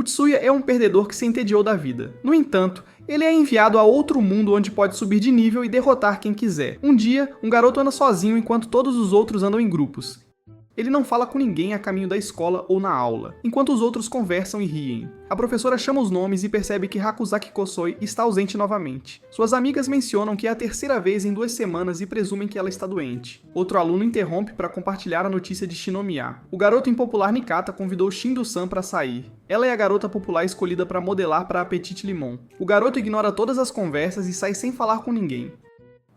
Utsuya é um perdedor que se entediou da vida. No entanto, ele é enviado a outro mundo onde pode subir de nível e derrotar quem quiser. Um dia, um garoto anda sozinho enquanto todos os outros andam em grupos. Ele não fala com ninguém a caminho da escola ou na aula, enquanto os outros conversam e riem. A professora chama os nomes e percebe que Hakusaki Kosoi está ausente novamente. Suas amigas mencionam que é a terceira vez em 2 semanas e presumem que ela está doente. Outro aluno interrompe para compartilhar a notícia de Shinomiya. O garoto impopular Nikata convidou Shindo-san para sair. Ela é a garota popular escolhida para modelar para Apetite Limon. O garoto ignora todas as conversas e sai sem falar com ninguém.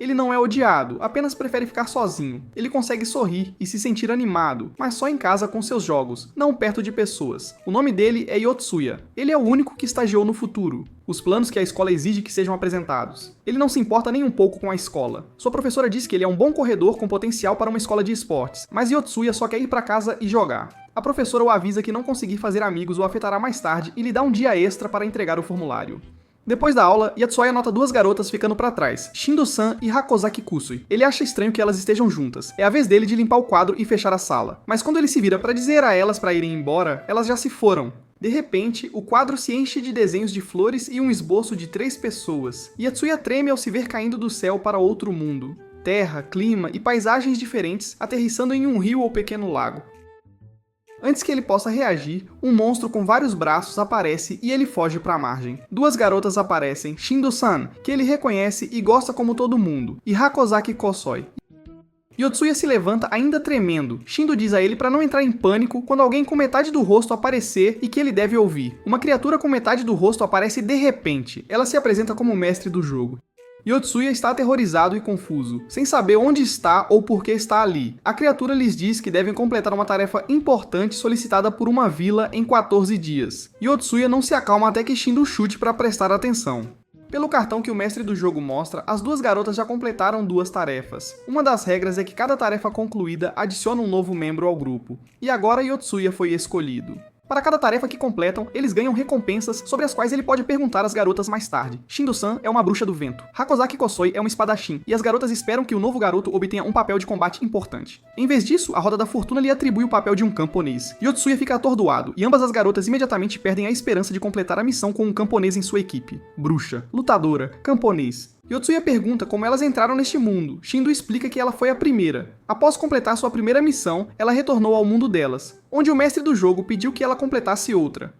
Ele não é odiado, apenas prefere ficar sozinho. Ele consegue sorrir e se sentir animado, mas só em casa com seus jogos, não perto de pessoas. O nome dele é Yotsuya. Ele é o único que estagiou no futuro. Os planos que a escola exige que sejam apresentados. Ele não se importa nem um pouco com a escola. Sua professora diz que ele é um bom corredor com potencial para uma escola de esportes, mas Yotsuya só quer ir para casa e jogar. A professora o avisa que não conseguir fazer amigos o afetará mais tarde e lhe dá um dia extra para entregar o formulário. Depois da aula, Yotsuya nota 2 garotas ficando pra trás, Shindo-san e Hakozaki Kusui. Ele acha estranho que elas estejam juntas. É a vez dele de limpar o quadro e fechar a sala. Mas quando ele se vira pra dizer a elas pra irem embora, elas já se foram. De repente, o quadro se enche de desenhos de flores e um esboço de 3 pessoas. Yotsuya treme ao se ver caindo do céu para outro mundo. Terra, clima e paisagens diferentes aterrissando em um rio ou pequeno lago. Antes que ele possa reagir, um monstro com vários braços aparece e ele foge para a margem. 2 garotas aparecem, Shindo-san, que ele reconhece e gosta como todo mundo, e Hakozaki Kosoi. Yotsuya se levanta ainda tremendo. Shindo diz a ele para não entrar em pânico quando alguém com metade do rosto aparecer e que ele deve ouvir. Uma criatura com metade do rosto aparece de repente. Ela se apresenta como mestre do jogo. Yotsuya está aterrorizado e confuso, sem saber onde está ou por que está ali. A criatura lhes diz que devem completar uma tarefa importante solicitada por uma vila em 14 dias. Yotsuya não se acalma até que Shindo chute para prestar atenção. Pelo cartão que o mestre do jogo mostra, as 2 garotas já completaram 2 tarefas. Uma das regras é que cada tarefa concluída adiciona um novo membro ao grupo. E agora Yotsuya foi escolhido. Para cada tarefa que completam, eles ganham recompensas sobre as quais ele pode perguntar às garotas mais tarde. Shindo-san é uma bruxa do vento. Hakozaki Kosoi é um espadachim, e as garotas esperam que o novo garoto obtenha um papel de combate importante. Em vez disso, a Roda da Fortuna lhe atribui o papel de um camponês. Yotsuya fica atordoado, e ambas as garotas imediatamente perdem a esperança de completar a missão com um camponês em sua equipe. Bruxa, lutadora, camponês. Yotsuya pergunta como elas entraram neste mundo. Shindo explica que ela foi a primeira. Após completar sua primeira missão, ela retornou ao mundo delas, onde o mestre do jogo pediu que ela completasse outra.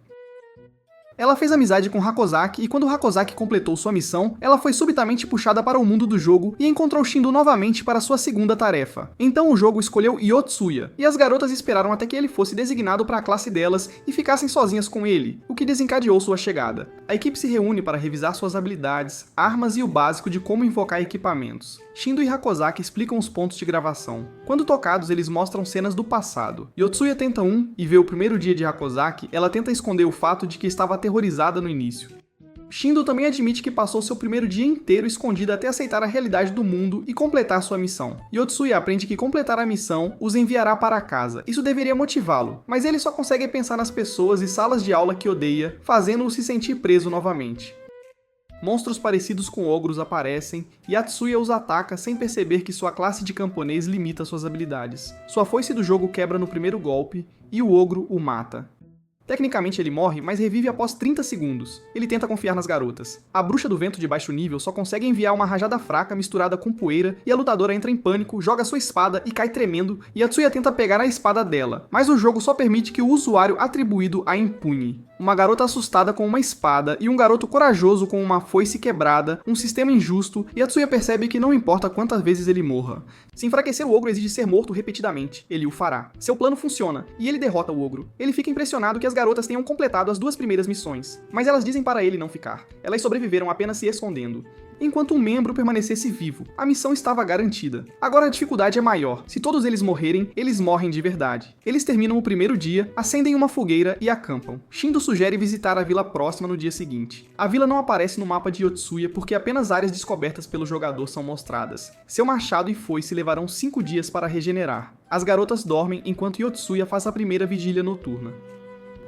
Ela fez amizade com Hakozaki e quando Hakozaki completou sua missão, ela foi subitamente puxada para o mundo do jogo e encontrou Shindo novamente para sua segunda tarefa. Então o jogo escolheu Yotsuya, e as garotas esperaram até que ele fosse designado para a classe delas e ficassem sozinhas com ele, o que desencadeou sua chegada. A equipe se reúne para revisar suas habilidades, armas e o básico de como invocar equipamentos. Shindo e Hakozaki explicam os pontos de gravação. Quando tocados, eles mostram cenas do passado. Yotsuya tenta e vê o primeiro dia de Hakozaki, ela tenta esconder o fato de que estava aterrorizada no início. Shindo também admite que passou seu primeiro dia inteiro escondida até aceitar a realidade do mundo e completar sua missão. Yotsuya aprende que completar a missão os enviará para casa. Isso deveria motivá-lo, mas ele só consegue pensar nas pessoas e salas de aula que odeia, fazendo-o se sentir preso novamente. Monstros parecidos com ogros aparecem e Yotsuya os ataca sem perceber que sua classe de camponês limita suas habilidades. Sua foice do jogo quebra no primeiro golpe e o ogro o mata. Tecnicamente ele morre, mas revive após 30 segundos. Ele tenta confiar nas garotas. A bruxa do vento de baixo nível só consegue enviar uma rajada fraca misturada com poeira e a lutadora entra em pânico, joga sua espada e cai tremendo, e Yotsuya tenta pegar a espada dela, mas o jogo só permite que o usuário atribuído a empunhe. Uma garota assustada com uma espada e um garoto corajoso com uma foice quebrada, um sistema injusto, e Yotsuya percebe que não importa quantas vezes ele morra. Se enfraquecer o ogro exige ser morto repetidamente, ele o fará. Seu plano funciona, e ele derrota o ogro. Ele fica impressionado que as garotas tenham completado as 2 primeiras missões, mas elas dizem para ele não ficar. Elas sobreviveram apenas se escondendo. Enquanto um membro permanecesse vivo, a missão estava garantida. Agora a dificuldade é maior. Se todos eles morrerem, eles morrem de verdade. Eles terminam o primeiro dia, acendem uma fogueira e acampam. Shindo sugere visitar a vila próxima no dia seguinte. A vila não aparece no mapa de Yotsuya porque apenas áreas descobertas pelo jogador são mostradas. Seu machado e foice levarão 5 dias para regenerar. As garotas dormem enquanto Yotsuya faz a primeira vigília noturna.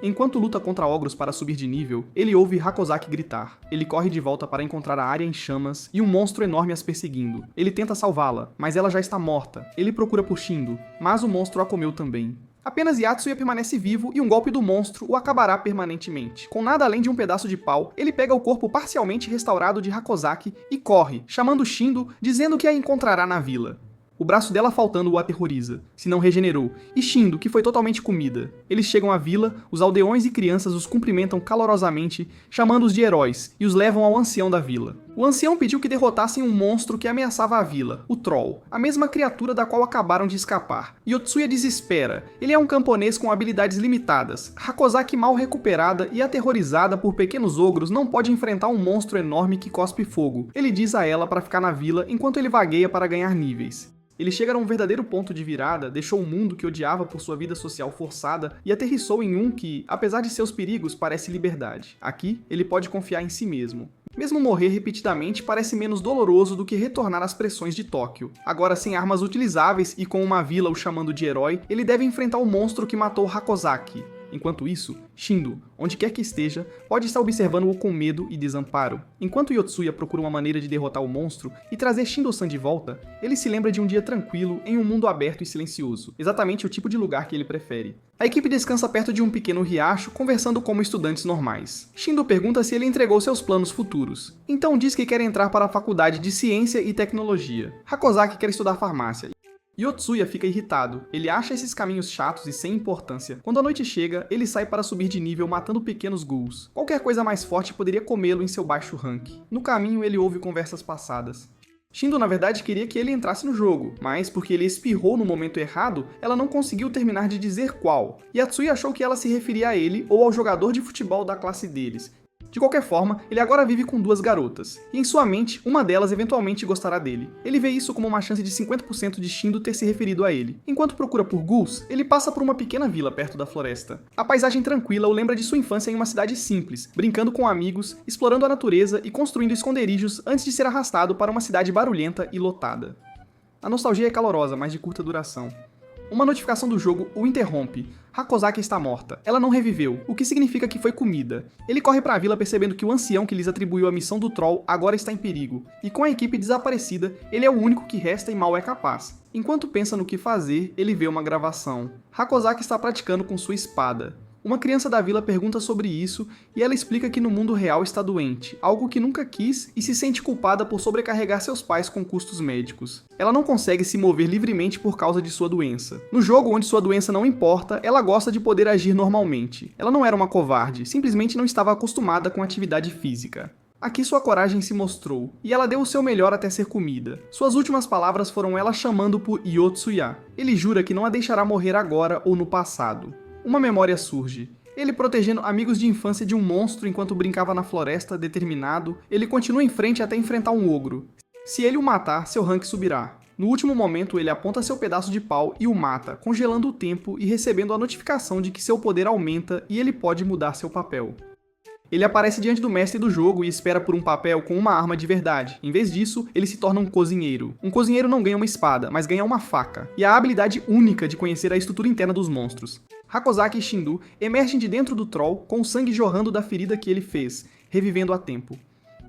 Enquanto luta contra ogros para subir de nível, ele ouve Hakozaki gritar. Ele corre de volta para encontrar a área em chamas e um monstro enorme as perseguindo. Ele tenta salvá-la, mas ela já está morta. Ele procura por Shindo, mas o monstro a comeu também. Apenas Yatsuya permanece vivo e um golpe do monstro o acabará permanentemente. Com nada além de um pedaço de pau, ele pega o corpo parcialmente restaurado de Hakozaki e corre, chamando Shindo, dizendo que a encontrará na vila. O braço dela faltando o aterroriza, se não regenerou, e Shindo, que foi totalmente comida. Eles chegam à vila, os aldeões e crianças os cumprimentam calorosamente, chamando-os de heróis, e os levam ao ancião da vila. O ancião pediu que derrotassem um monstro que ameaçava a vila, o Troll, a mesma criatura da qual acabaram de escapar. Yotsuya desespera. Ele é um camponês com habilidades limitadas. Hakozaki, mal recuperada e aterrorizada por pequenos ogros, não pode enfrentar um monstro enorme que cospe fogo. Ele diz a ela para ficar na vila enquanto ele vagueia para ganhar níveis. Ele chega a um verdadeiro ponto de virada, deixou um mundo que odiava por sua vida social forçada e aterrissou em um que, apesar de seus perigos, parece liberdade. Aqui, ele pode confiar em si mesmo. Mesmo morrer repetidamente parece menos doloroso do que retornar às pressões de Tóquio. Agora sem armas utilizáveis e com uma vila o chamando de herói, ele deve enfrentar o monstro que matou Hakozaki. Enquanto isso, Shindo, onde quer que esteja, pode estar observando-o com medo e desamparo. Enquanto Yotsuya procura uma maneira de derrotar o monstro e trazer Shindo-san de volta, ele se lembra de um dia tranquilo em um mundo aberto e silencioso, exatamente o tipo de lugar que ele prefere. A equipe descansa perto de um pequeno riacho, conversando como estudantes normais. Shindo pergunta se ele entregou seus planos futuros. Então diz que quer entrar para a faculdade de Ciência e Tecnologia. Hakozaki quer estudar farmácia. Yotsuya fica irritado. Ele acha esses caminhos chatos e sem importância. Quando a noite chega, ele sai para subir de nível matando pequenos ghouls. Qualquer coisa mais forte poderia comê-lo em seu baixo rank. No caminho, ele ouve conversas passadas. Shindo, na verdade, queria que ele entrasse no jogo, mas porque ele espirrou no momento errado, ela não conseguiu terminar de dizer qual. Yatsuya achou que ela se referia a ele ou ao jogador de futebol da classe deles. De qualquer forma, ele agora vive com duas garotas, e em sua mente, uma delas eventualmente gostará dele. Ele vê isso como uma chance de 50% de Shindo ter se referido a ele. Enquanto procura por ghouls, ele passa por uma pequena vila perto da floresta. A paisagem tranquila o lembra de sua infância em uma cidade simples, brincando com amigos, explorando a natureza e construindo esconderijos antes de ser arrastado para uma cidade barulhenta e lotada. A nostalgia é calorosa, mas de curta duração. Uma notificação do jogo o interrompe. Hakozaki está morta. Ela não reviveu, o que significa que foi comida. Ele corre para a vila percebendo que o ancião que lhes atribuiu a missão do Troll agora está em perigo. E com a equipe desaparecida, ele é o único que resta e mal é capaz. Enquanto pensa no que fazer, ele vê uma gravação. Hakozaki está praticando com sua espada. Uma criança da vila pergunta sobre isso e ela explica que no mundo real está doente, algo que nunca quis, e se sente culpada por sobrecarregar seus pais com custos médicos. Ela não consegue se mover livremente por causa de sua doença. No jogo onde sua doença não importa, ela gosta de poder agir normalmente. Ela não era uma covarde, simplesmente não estava acostumada com atividade física. Aqui sua coragem se mostrou, e ela deu o seu melhor até ser comida. Suas últimas palavras foram ela chamando por Yotsuya. Ele jura que não a deixará morrer agora ou no passado. Uma memória surge. Ele protegendo amigos de infância de um monstro enquanto brincava na floresta, determinado, ele continua em frente até enfrentar um ogro. Se ele o matar, seu rank subirá. No último momento, ele aponta seu pedaço de pau e o mata, congelando o tempo e recebendo a notificação de que seu poder aumenta e ele pode mudar seu papel. Ele aparece diante do mestre do jogo e espera por um papel com uma arma de verdade. Em vez disso, ele se torna um cozinheiro. Um cozinheiro não ganha uma espada, mas ganha uma faca, e a habilidade única de conhecer a estrutura interna dos monstros. Hakozaki e Shindo emergem de dentro do Troll com o sangue jorrando da ferida que ele fez, revivendo a tempo.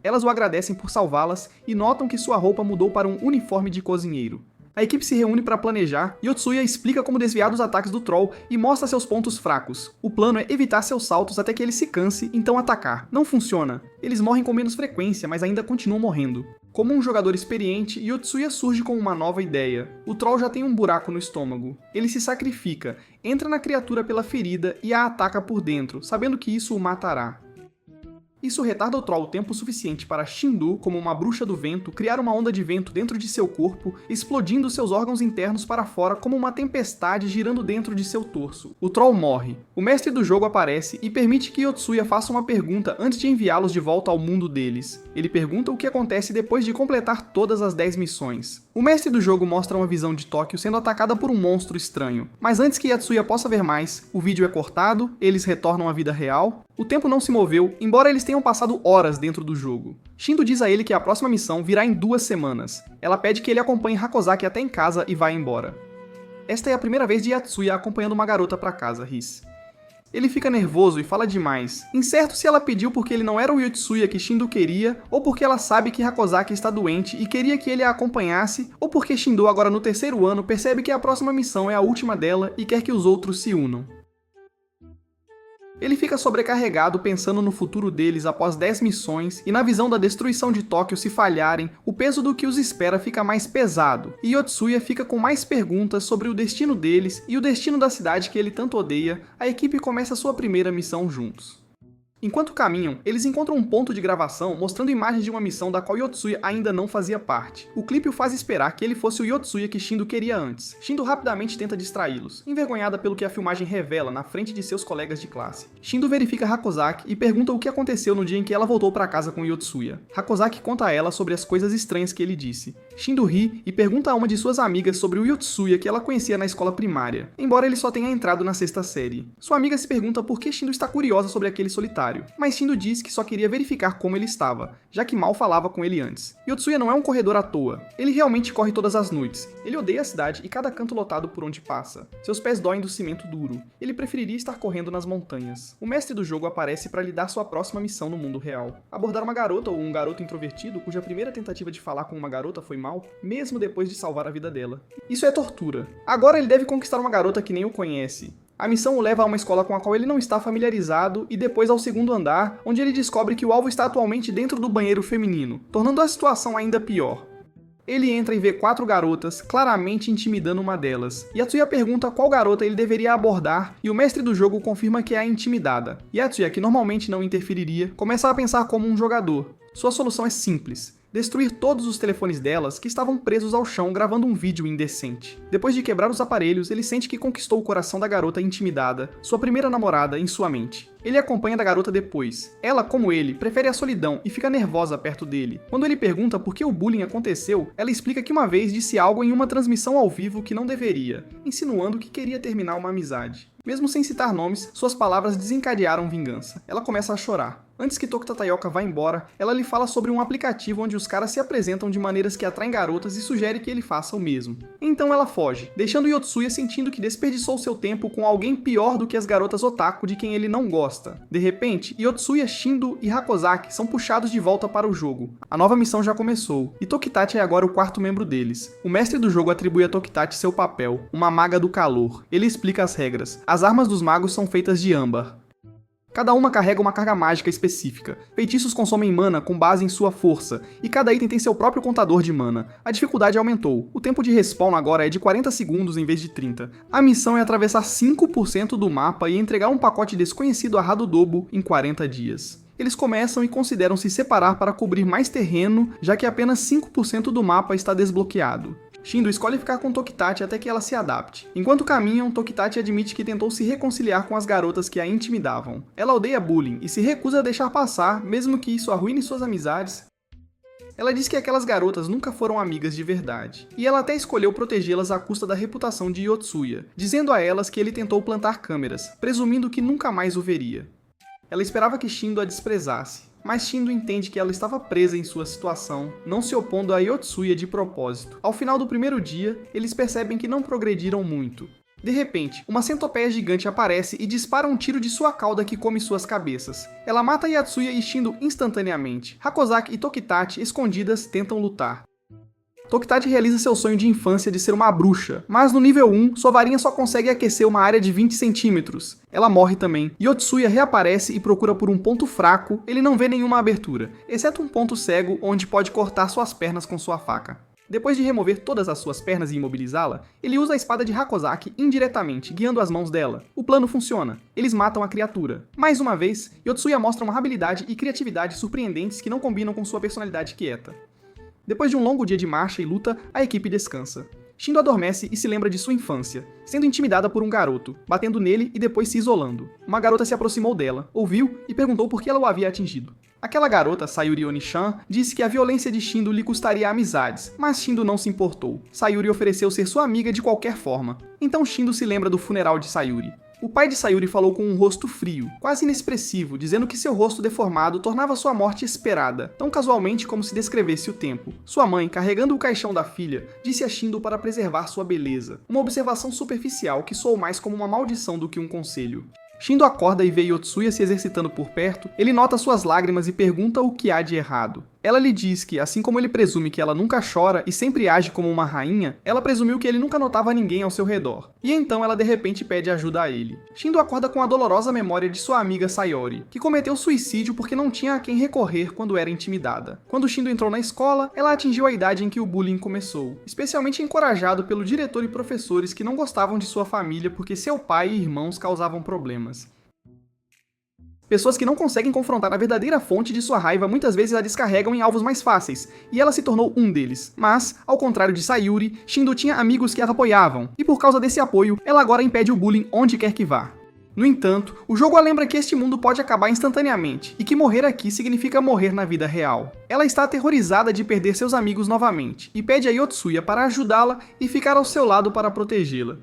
Elas o agradecem por salvá-las e notam que sua roupa mudou para um uniforme de cozinheiro. A equipe se reúne para planejar e Yotsuya explica como desviar dos ataques do Troll e mostra seus pontos fracos. O plano é evitar seus saltos até que ele se canse, então atacar. Não funciona. Eles morrem com menos frequência, mas ainda continuam morrendo. Como um jogador experiente, Yotsuya surge com uma nova ideia. O Troll já tem um buraco no estômago. Ele se sacrifica, entra na criatura pela ferida e a ataca por dentro, sabendo que isso o matará. Isso retarda o Troll o tempo suficiente para Shindo, como uma bruxa do vento, criar uma onda de vento dentro de seu corpo, explodindo seus órgãos internos para fora como uma tempestade girando dentro de seu torso. O Troll morre. O mestre do jogo aparece e permite que Yotsuya faça uma pergunta antes de enviá-los de volta ao mundo deles. Ele pergunta o que acontece depois de completar todas as 10 missões. O mestre do jogo mostra uma visão de Tóquio sendo atacada por um monstro estranho. Mas antes que Yotsuya possa ver mais, o vídeo é cortado, eles retornam à vida real. O tempo não se moveu, embora eles tenham passado horas dentro do jogo. Shindo diz a ele que a próxima missão virá em 2 semanas. Ela pede que ele acompanhe Hakozaki até em casa e vá embora. Esta é a primeira vez de Yotsuya acompanhando uma garota para casa, Riz. Ele fica nervoso e fala demais, incerto se ela pediu porque ele não era o Yotsuya que Shindo queria, ou porque ela sabe que Hakozaki está doente e queria que ele a acompanhasse, ou porque Shindo agora no terceiro ano percebe que a próxima missão é a última dela e quer que os outros se unam. Ele fica sobrecarregado pensando no futuro deles após 10 missões, e na visão da destruição de Tóquio se falharem, o peso do que os espera fica mais pesado, e Yotsuya fica com mais perguntas sobre o destino deles e o destino da cidade que ele tanto odeia. A equipe começa sua primeira missão juntos. Enquanto caminham, eles encontram um ponto de gravação mostrando imagens de uma missão da qual Yotsuya ainda não fazia parte. O clipe o faz esperar que ele fosse o Yotsuya que Shindo queria antes. Shindo rapidamente tenta distraí-los, envergonhada pelo que a filmagem revela na frente de seus colegas de classe. Shindo verifica Hakozaki e pergunta o que aconteceu no dia em que ela voltou para casa com Yotsuya. Hakozaki conta a ela sobre as coisas estranhas que ele disse. Shindo ri e pergunta a uma de suas amigas sobre o Yotsuya que ela conhecia na escola primária, embora ele só tenha entrado na 6ª série. Sua amiga se pergunta por que Shindo está curiosa sobre aquele solitário, mas Shindo diz que só queria verificar como ele estava, já que mal falava com ele antes. Yotsuya não é um corredor à toa, ele realmente corre todas as noites. Ele odeia a cidade e cada canto lotado por onde passa. Seus pés doem do cimento duro. Ele preferiria estar correndo nas montanhas. O mestre do jogo aparece para lhe dar sua próxima missão no mundo real: abordar uma garota ou um garoto introvertido cuja primeira tentativa de falar com uma garota foi mal, mesmo depois de salvar a vida dela. Isso é tortura. Agora ele deve conquistar uma garota que nem o conhece. A missão o leva a uma escola com a qual ele não está familiarizado e depois ao 2º andar, onde ele descobre que o alvo está atualmente dentro do banheiro feminino, tornando a situação ainda pior. Ele entra e vê 4 garotas, claramente intimidando uma delas. Yatsuya pergunta qual garota ele deveria abordar e o mestre do jogo confirma que é a intimidada. Yatsuya, que normalmente não interferiria, começa a pensar como um jogador. Sua solução é simples: destruir todos os telefones delas que estavam presos ao chão gravando um vídeo indecente. Depois de quebrar os aparelhos, ele sente que conquistou o coração da garota intimidada, sua primeira namorada, em sua mente. Ele acompanha da garota depois. Ela, como ele, prefere a solidão e fica nervosa perto dele. Quando ele pergunta por que o bullying aconteceu, ela explica que uma vez disse algo em uma transmissão ao vivo que não deveria, insinuando que queria terminar uma amizade. Mesmo sem citar nomes, suas palavras desencadearam vingança. Ela começa a chorar. Antes que Tokuta Taioka vá embora, ela lhe fala sobre um aplicativo onde os caras se apresentam de maneiras que atraem garotas e sugere que ele faça o mesmo. Então ela foge, deixando Yotsuya sentindo que desperdiçou seu tempo com alguém pior do que as garotas otaku de quem ele não gosta. De repente, Yotsuya, Shindo e Hakozaki são puxados de volta para o jogo. A nova missão já começou, e Tokitachi é agora o 4º membro deles. O mestre do jogo atribui a Tokitachi seu papel, uma maga do calor. Ele explica as regras. As armas dos magos são feitas de âmbar. Cada uma carrega uma carga mágica específica. Feitiços consomem mana com base em sua força, e cada item tem seu próprio contador de mana. A dificuldade aumentou. O tempo de respawn agora é de 40 segundos em vez de 30. A missão é atravessar 5% do mapa e entregar um pacote desconhecido a Hadodobo em 40 dias. Eles começam e consideram se separar para cobrir mais terreno, já que apenas 5% do mapa está desbloqueado. Shindo escolhe ficar com Tokitachi até que ela se adapte. Enquanto caminham, Tokitachi admite que tentou se reconciliar com as garotas que a intimidavam. Ela odeia bullying e se recusa a deixar passar, mesmo que isso arruine suas amizades. Ela diz que aquelas garotas nunca foram amigas de verdade, e ela até escolheu protegê-las à custa da reputação de Yotsuya, dizendo a elas que ele tentou plantar câmeras, presumindo que nunca mais o veria. Ela esperava que Shindo a desprezasse, mas Shindo entende que ela estava presa em sua situação, não se opondo a Yotsuya de propósito. Ao final do primeiro dia, eles percebem que não progrediram muito. De repente, uma centopeia gigante aparece e dispara um tiro de sua cauda que come suas cabeças. Ela mata Yatsuya e Shindo instantaneamente. Hakozaki e Tokitachi, escondidas, tentam lutar. Tokitachi realiza seu sonho de infância de ser uma bruxa, mas no nível 1, sua varinha só consegue aquecer uma área de 20 centímetros. Ela morre também. Yotsuya reaparece e procura por um ponto fraco, ele não vê nenhuma abertura, exceto um ponto cego onde pode cortar suas pernas com sua faca. Depois de remover todas as suas pernas e imobilizá-la, ele usa a espada de Hakozaki indiretamente, guiando as mãos dela. O plano funciona. Eles matam a criatura. Mais uma vez, Yotsuya mostra uma habilidade e criatividade surpreendentes que não combinam com sua personalidade quieta. Depois de um longo dia de marcha e luta, a equipe descansa. Shindo adormece e se lembra de sua infância, sendo intimidada por um garoto, batendo nele e depois se isolando. Uma garota se aproximou dela, ouviu e perguntou por que ela o havia atingido. Aquela garota, Sayuri Onichan, disse que a violência de Shindo lhe custaria amizades, mas Shindo não se importou. Sayuri ofereceu ser sua amiga de qualquer forma. Então Shindo se lembra do funeral de Sayuri. O pai de Sayuri falou com um rosto frio, quase inexpressivo, dizendo que seu rosto deformado tornava sua morte esperada, tão casualmente como se descrevesse o tempo. Sua mãe, carregando o caixão da filha, disse a Shindo para preservar sua beleza, uma observação superficial que soou mais como uma maldição do que um conselho. Shindo acorda e vê Yotsuya se exercitando por perto, ele nota suas lágrimas e pergunta o que há de errado. Ela lhe diz que, assim como ele presume que ela nunca chora e sempre age como uma rainha, ela presumiu que ele nunca notava ninguém ao seu redor. E então ela de repente pede ajuda a ele. Shindo acorda com a dolorosa memória de sua amiga Sayori, que cometeu suicídio porque não tinha a quem recorrer quando era intimidada. Quando Shindo entrou na escola, ela atingiu a idade em que o bullying começou, especialmente encorajado pelo diretor e professores que não gostavam de sua família porque seu pai e irmãos causavam problemas. Pessoas que não conseguem confrontar a verdadeira fonte de sua raiva muitas vezes a descarregam em alvos mais fáceis, e ela se tornou um deles. Mas, ao contrário de Sayuri, Shindo tinha amigos que a apoiavam, e por causa desse apoio, ela agora impede o bullying onde quer que vá. No entanto, o jogo a lembra que este mundo pode acabar instantaneamente, e que morrer aqui significa morrer na vida real. Ela está aterrorizada de perder seus amigos novamente, e pede a Yotsuya para ajudá-la e ficar ao seu lado para protegê-la.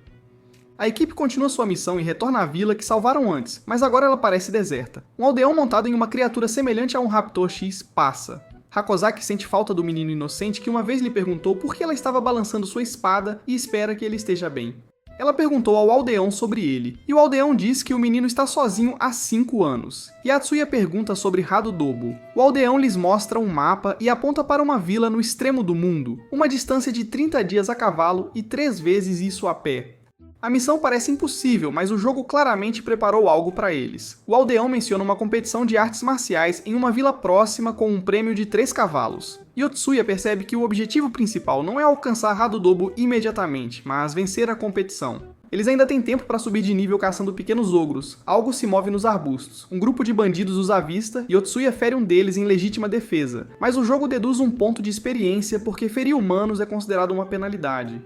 A equipe continua sua missão e retorna à vila que salvaram antes, mas agora ela parece deserta. Um aldeão montado em uma criatura semelhante a um Raptor X passa. Hakozaki sente falta do menino inocente que uma vez lhe perguntou por que ela estava balançando sua espada e espera que ele esteja bem. Ela perguntou ao aldeão sobre ele, e o aldeão diz que o menino está sozinho há 5 anos. Yatsuya pergunta sobre Hadodobo. O aldeão lhes mostra um mapa e aponta para uma vila no extremo do mundo, uma distância de 30 dias a cavalo e 3 vezes isso a pé. A missão parece impossível, mas o jogo claramente preparou algo para eles. O aldeão menciona uma competição de artes marciais em uma vila próxima com um prêmio de 3 cavalos. Yotsuya percebe que o objetivo principal não é alcançar Hadodobo imediatamente, mas vencer a competição. Eles ainda têm tempo para subir de nível caçando pequenos ogros. Algo se move nos arbustos. Um grupo de bandidos os avista e Yotsuya fere um deles em legítima defesa, mas o jogo deduz um ponto de experiência porque ferir humanos é considerado uma penalidade.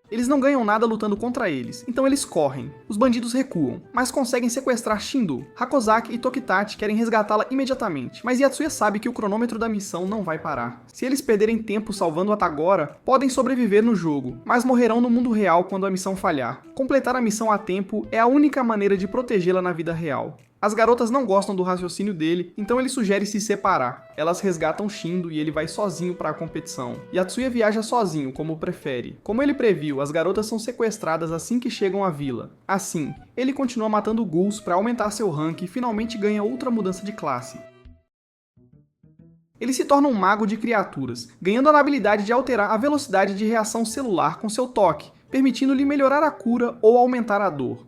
Eles não ganham nada lutando contra eles, então eles correm. Os bandidos recuam, mas conseguem sequestrar Shindo. Hakozaki e Tokitachi querem resgatá-la imediatamente, mas Yatsuya sabe que o cronômetro da missão não vai parar. Se eles perderem tempo salvando a Tagora, podem sobreviver no jogo, mas morrerão no mundo real quando a missão falhar. Completar a missão a tempo é a única maneira de protegê-la na vida real. As garotas não gostam do raciocínio dele, então ele sugere se separar. Elas resgatam Shindo e ele vai sozinho para a competição. Yatsuya viaja sozinho, como prefere. Como ele previu, as garotas são sequestradas assim que chegam à vila. Assim, ele continua matando ghouls para aumentar seu rank e finalmente ganha outra mudança de classe. Ele se torna um mago de criaturas, ganhando a habilidade de alterar a velocidade de reação celular com seu toque, permitindo-lhe melhorar a cura ou aumentar a dor.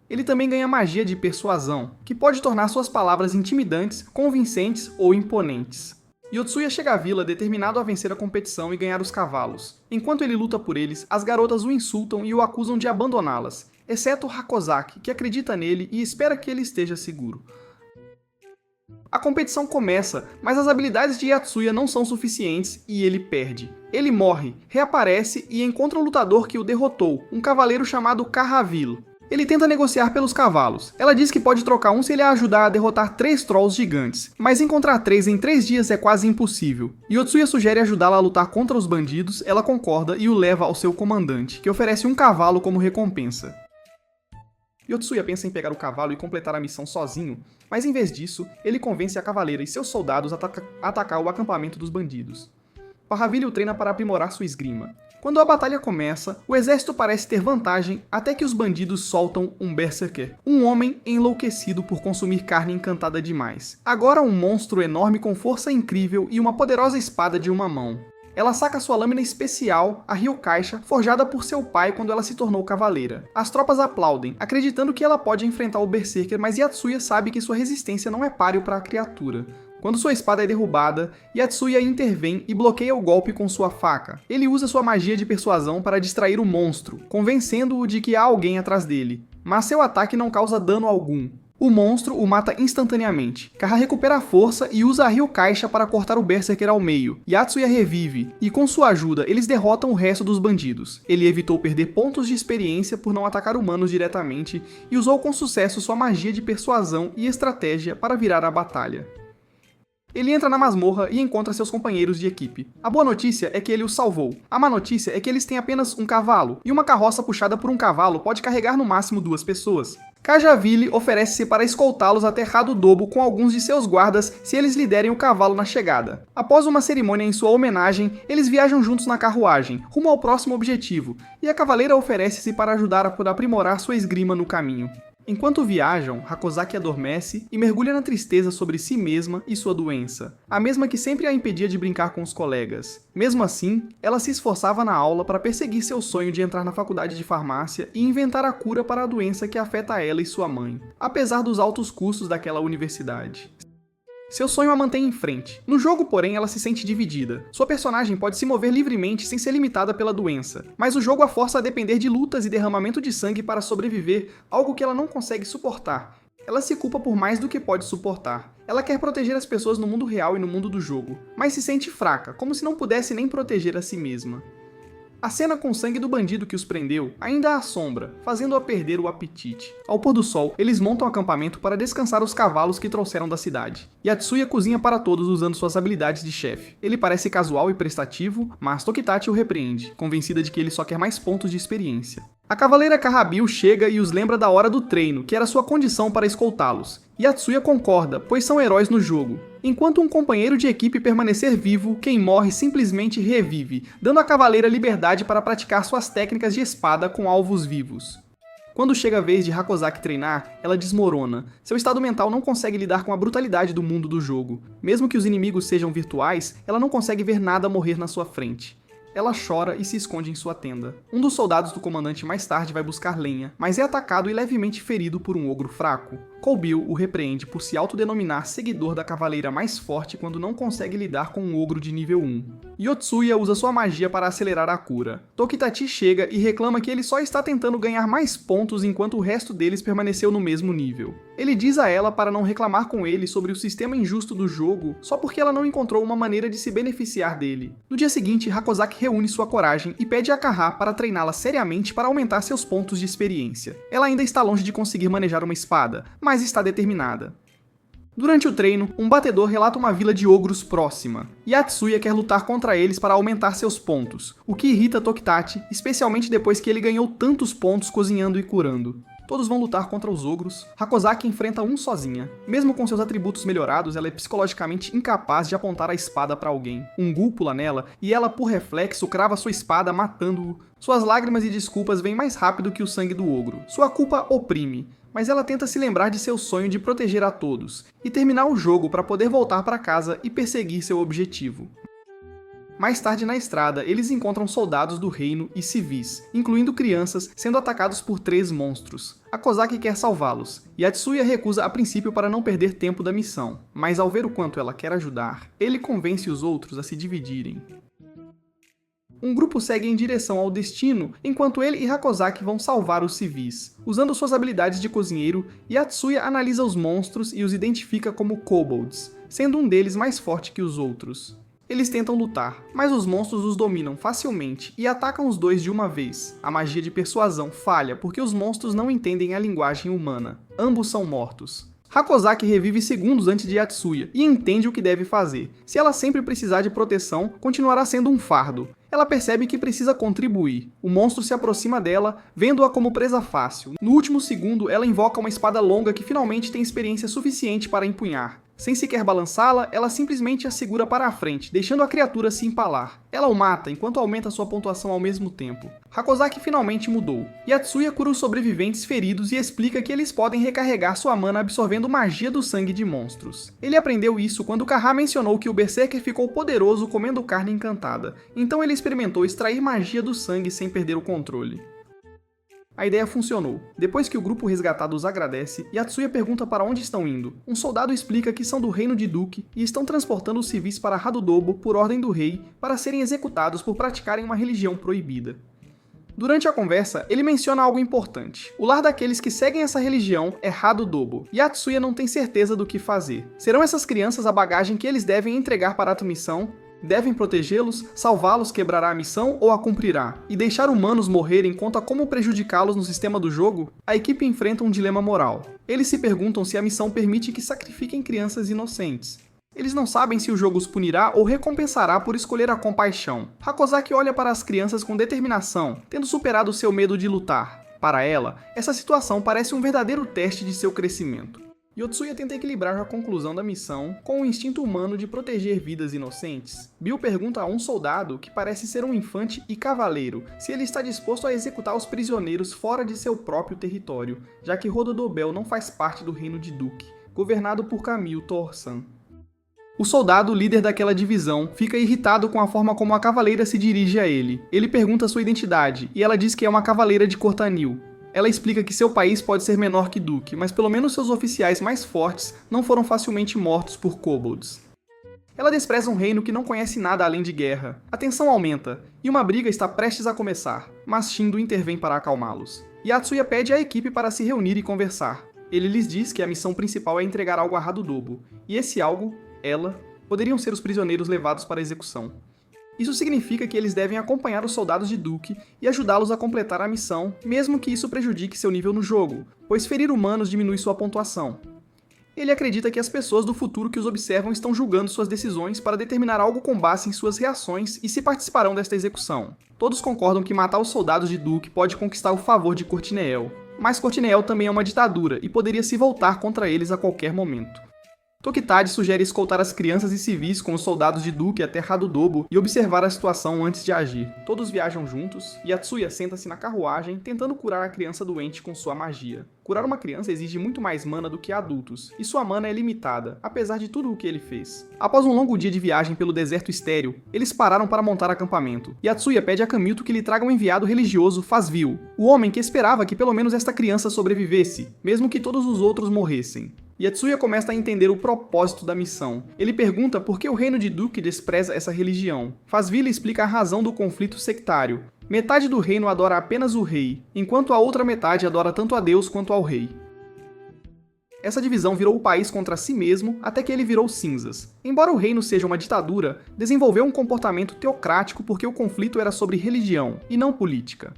Ele também ganha magia de persuasão, que pode tornar suas palavras intimidantes, convincentes ou imponentes. Yotsuya chega à vila determinado a vencer a competição e ganhar os cavalos. Enquanto ele luta por eles, as garotas o insultam e o acusam de abandoná-las, exceto Hakozaki, que acredita nele e espera que ele esteja seguro. A competição começa, mas as habilidades de Yatsuya não são suficientes e ele perde. Ele morre, reaparece e encontra um lutador que o derrotou, um cavaleiro chamado Kahavil. Ele tenta negociar pelos cavalos. Ela diz que pode trocar um se ele a ajudar a derrotar 3 trolls gigantes, mas encontrar 3 em 3 dias é quase impossível. Yotsuya sugere ajudá-la a lutar contra os bandidos, ela concorda e o leva ao seu comandante, que oferece um cavalo como recompensa. Yotsuya pensa em pegar o cavalo e completar a missão sozinho, mas em vez disso, ele convence a cavaleira e seus soldados a atacar o acampamento dos bandidos. Kahavil o treina para aprimorar sua esgrima. Quando a batalha começa, o exército parece ter vantagem até que os bandidos soltam um Berserker, um homem enlouquecido por consumir carne encantada demais. Agora um monstro enorme com força incrível e uma poderosa espada de uma mão. Ela saca sua lâmina especial, a Ryukaisha, forjada por seu pai quando ela se tornou cavaleira. As tropas aplaudem, acreditando que ela pode enfrentar o Berserker, mas Yatsuya sabe que sua resistência não é páreo para a criatura. Quando sua espada é derrubada, Yatsuya intervém e bloqueia o golpe com sua faca. Ele usa sua magia de persuasão para distrair o monstro, convencendo-o de que há alguém atrás dele. Mas seu ataque não causa dano algum. O monstro o mata instantaneamente. Kaha recupera a força e usa a Ryukaisha para cortar o Berserker ao meio. Yatsuya revive, e com sua ajuda eles derrotam o resto dos bandidos. Ele evitou perder pontos de experiência por não atacar humanos diretamente e usou com sucesso sua magia de persuasão e estratégia para virar a batalha. Ele entra na masmorra e encontra seus companheiros de equipe. A boa notícia é que ele os salvou. A má notícia é que eles têm apenas um cavalo, e uma carroça puxada por um cavalo pode carregar no máximo 2 pessoas. Kajavili oferece-se para escoltá-los até Hadodobo com alguns de seus guardas se eles lhe derem o cavalo na chegada. Após uma cerimônia em sua homenagem, eles viajam juntos na carruagem, rumo ao próximo objetivo, e a cavaleira oferece-se para ajudar a aprimorar sua esgrima no caminho. Enquanto viajam, Hakozaki adormece e mergulha na tristeza sobre si mesma e sua doença, a mesma que sempre a impedia de brincar com os colegas. Mesmo assim, ela se esforçava na aula para perseguir seu sonho de entrar na faculdade de farmácia e inventar a cura para a doença que afeta ela e sua mãe, apesar dos altos custos daquela universidade. Seu sonho a mantém em frente. No jogo, porém, ela se sente dividida. Sua personagem pode se mover livremente sem ser limitada pela doença, mas o jogo a força a depender de lutas e derramamento de sangue para sobreviver, algo que ela não consegue suportar. Ela se culpa por mais do que pode suportar. Ela quer proteger as pessoas no mundo real e no mundo do jogo, mas se sente fraca, como se não pudesse nem proteger a si mesma. A cena com o sangue do bandido que os prendeu ainda a assombra, fazendo-a perder o apetite. Ao pôr do sol, eles montam um acampamento para descansar os cavalos que trouxeram da cidade. Yatsuya cozinha para todos usando suas habilidades de chefe. Ele parece casual e prestativo, mas Tokitachi o repreende, convencida de que ele só quer mais pontos de experiência. A cavaleira Kahabil chega e os lembra da hora do treino, que era sua condição para escoltá-los. Yatsuya concorda, pois são heróis no jogo. Enquanto um companheiro de equipe permanecer vivo, quem morre simplesmente revive, dando à cavaleira liberdade para praticar suas técnicas de espada com alvos vivos. Quando chega a vez de Hakozaki treinar, ela desmorona. Seu estado mental não consegue lidar com a brutalidade do mundo do jogo. Mesmo que os inimigos sejam virtuais, ela não consegue ver nada morrer na sua frente. Ela chora e se esconde em sua tenda. Um dos soldados do comandante mais tarde vai buscar lenha, mas é atacado e levemente ferido por um ogro fraco. Kolbil o repreende por se autodenominar seguidor da cavaleira mais forte quando não consegue lidar com um ogro de nível 1. Yotsuya usa sua magia para acelerar a cura. Tokitachi chega e reclama que ele só está tentando ganhar mais pontos enquanto o resto deles permaneceu no mesmo nível. Ele diz a ela para não reclamar com ele sobre o sistema injusto do jogo só porque ela não encontrou uma maneira de se beneficiar dele. No dia seguinte, Hakozaki reúne sua coragem e pede a Kaha para treiná-la seriamente para aumentar seus pontos de experiência. Ela ainda está longe de conseguir manejar uma espada, mas está determinada. Durante o treino, um batedor relata uma vila de ogros próxima. Yatsuya quer lutar contra eles para aumentar seus pontos, o que irrita Tokitachi, especialmente depois que ele ganhou tantos pontos cozinhando e curando. Todos vão lutar contra os ogros. Hakozaki enfrenta um sozinha. Mesmo com seus atributos melhorados, ela é psicologicamente incapaz de apontar a espada para alguém. Um Ghoul pula nela e ela, por reflexo, crava sua espada, matando-o. Suas lágrimas e desculpas vêm mais rápido que o sangue do ogro. Sua culpa oprime, mas ela tenta se lembrar de seu sonho de proteger a todos e terminar o jogo para poder voltar para casa e perseguir seu objetivo. Mais tarde na estrada, eles encontram soldados do reino e civis, incluindo crianças, sendo atacados por 3 monstros. Hakozaki quer salvá-los. Yatsuya recusa a princípio para não perder tempo da missão, mas ao ver o quanto ela quer ajudar, ele convence os outros a se dividirem. Um grupo segue em direção ao destino, enquanto ele e Hakozaki vão salvar os civis. Usando suas habilidades de cozinheiro, Yatsuya analisa os monstros e os identifica como kobolds, sendo um deles mais forte que os outros. Eles tentam lutar, mas os monstros os dominam facilmente e atacam os dois de uma vez. A magia de persuasão falha porque os monstros não entendem a linguagem humana. Ambos são mortos. Hakozaki revive segundos antes de Yatsuya e entende o que deve fazer. Se ela sempre precisar de proteção, continuará sendo um fardo. Ela percebe que precisa contribuir. O monstro se aproxima dela, vendo-a como presa fácil. No último segundo, ela invoca uma espada longa que finalmente tem experiência suficiente para empunhar. Sem sequer balançá-la, ela simplesmente a segura para a frente, deixando a criatura se empalar. Ela o mata enquanto aumenta sua pontuação ao mesmo tempo. Hakozaki finalmente mudou. Yatsuya cura os sobreviventes feridos e explica que eles podem recarregar sua mana absorvendo magia do sangue de monstros. Ele aprendeu isso quando Kaha mencionou que o Berserker ficou poderoso comendo carne encantada, então ele experimentou extrair magia do sangue sem perder o controle. A ideia funcionou. Depois que o grupo resgatado os agradece, Yatsuya pergunta para onde estão indo. Um soldado explica que são do reino de Duke e estão transportando os civis para Hadodobo por ordem do rei para serem executados por praticarem uma religião proibida. Durante a conversa, ele menciona algo importante. O lar daqueles que seguem essa religião é Hadodobo. Yatsuya não tem certeza do que fazer. Serão essas crianças a bagagem que eles devem entregar para a missão? Devem protegê-los, salvá-los quebrará a missão ou a cumprirá? E deixar humanos morrerem conta como prejudicá-los no sistema do jogo? A equipe enfrenta um dilema moral. Eles se perguntam se a missão permite que sacrifiquem crianças inocentes. Eles não sabem se o jogo os punirá ou recompensará por escolher a compaixão. Hakozaki olha para as crianças com determinação, tendo superado seu medo de lutar. Para ela, essa situação parece um verdadeiro teste de seu crescimento. Yotsuya tenta equilibrar a conclusão da missão com o instinto humano de proteger vidas inocentes. Bill pergunta a um soldado, que parece ser um infante e cavaleiro, se ele está disposto a executar os prisioneiros fora de seu próprio território, já que Rododobel não faz parte do reino de Duke, governado por Camille Torsan. O soldado, líder daquela divisão, fica irritado com a forma como a cavaleira se dirige a ele. Ele pergunta sua identidade, e ela diz que é uma cavaleira de Cortanil. Ela explica que seu país pode ser menor que Duke, mas pelo menos seus oficiais mais fortes não foram facilmente mortos por kobolds. Ela despreza um reino que não conhece nada além de guerra. A tensão aumenta, e uma briga está prestes a começar, mas Shindo intervém para acalmá-los. Yatsuya pede à equipe para se reunir e conversar. Ele lhes diz que a missão principal é entregar algo a Hadodobo, e esse algo, ela, poderiam ser os prisioneiros levados para a execução. Isso significa que eles devem acompanhar os soldados de Duke e ajudá-los a completar a missão, mesmo que isso prejudique seu nível no jogo, pois ferir humanos diminui sua pontuação. Ele acredita que as pessoas do futuro que os observam estão julgando suas decisões para determinar algo com base em suas reações e se participarão desta execução. Todos concordam que matar os soldados de Duke pode conquistar o favor de Cortineel, mas Cortineel também é uma ditadura e poderia se voltar contra eles a qualquer momento. Tokitade sugere escoltar as crianças e civis com os soldados de Duke até Hadodobo e observar a situação antes de agir. Todos viajam juntos, e Yatsuya senta-se na carruagem tentando curar a criança doente com sua magia. Curar uma criança exige muito mais mana do que adultos, e sua mana é limitada, apesar de tudo o que ele fez. Após um longo dia de viagem pelo deserto estéril, eles pararam para montar acampamento. Yatsuya pede a Kamilto que lhe traga um enviado religioso Fazvil, o homem que esperava que pelo menos esta criança sobrevivesse, mesmo que todos os outros morressem. Yatsuya começa a entender o propósito da missão. Ele pergunta por que o reino de Duke despreza essa religião. Fazvil explica a razão do conflito sectário. Metade do reino adora apenas o rei, enquanto a outra metade adora tanto a Deus quanto ao rei. Essa divisão virou o país contra si mesmo até que ele virou cinzas. Embora o reino seja uma ditadura, desenvolveu um comportamento teocrático porque o conflito era sobre religião, e não política.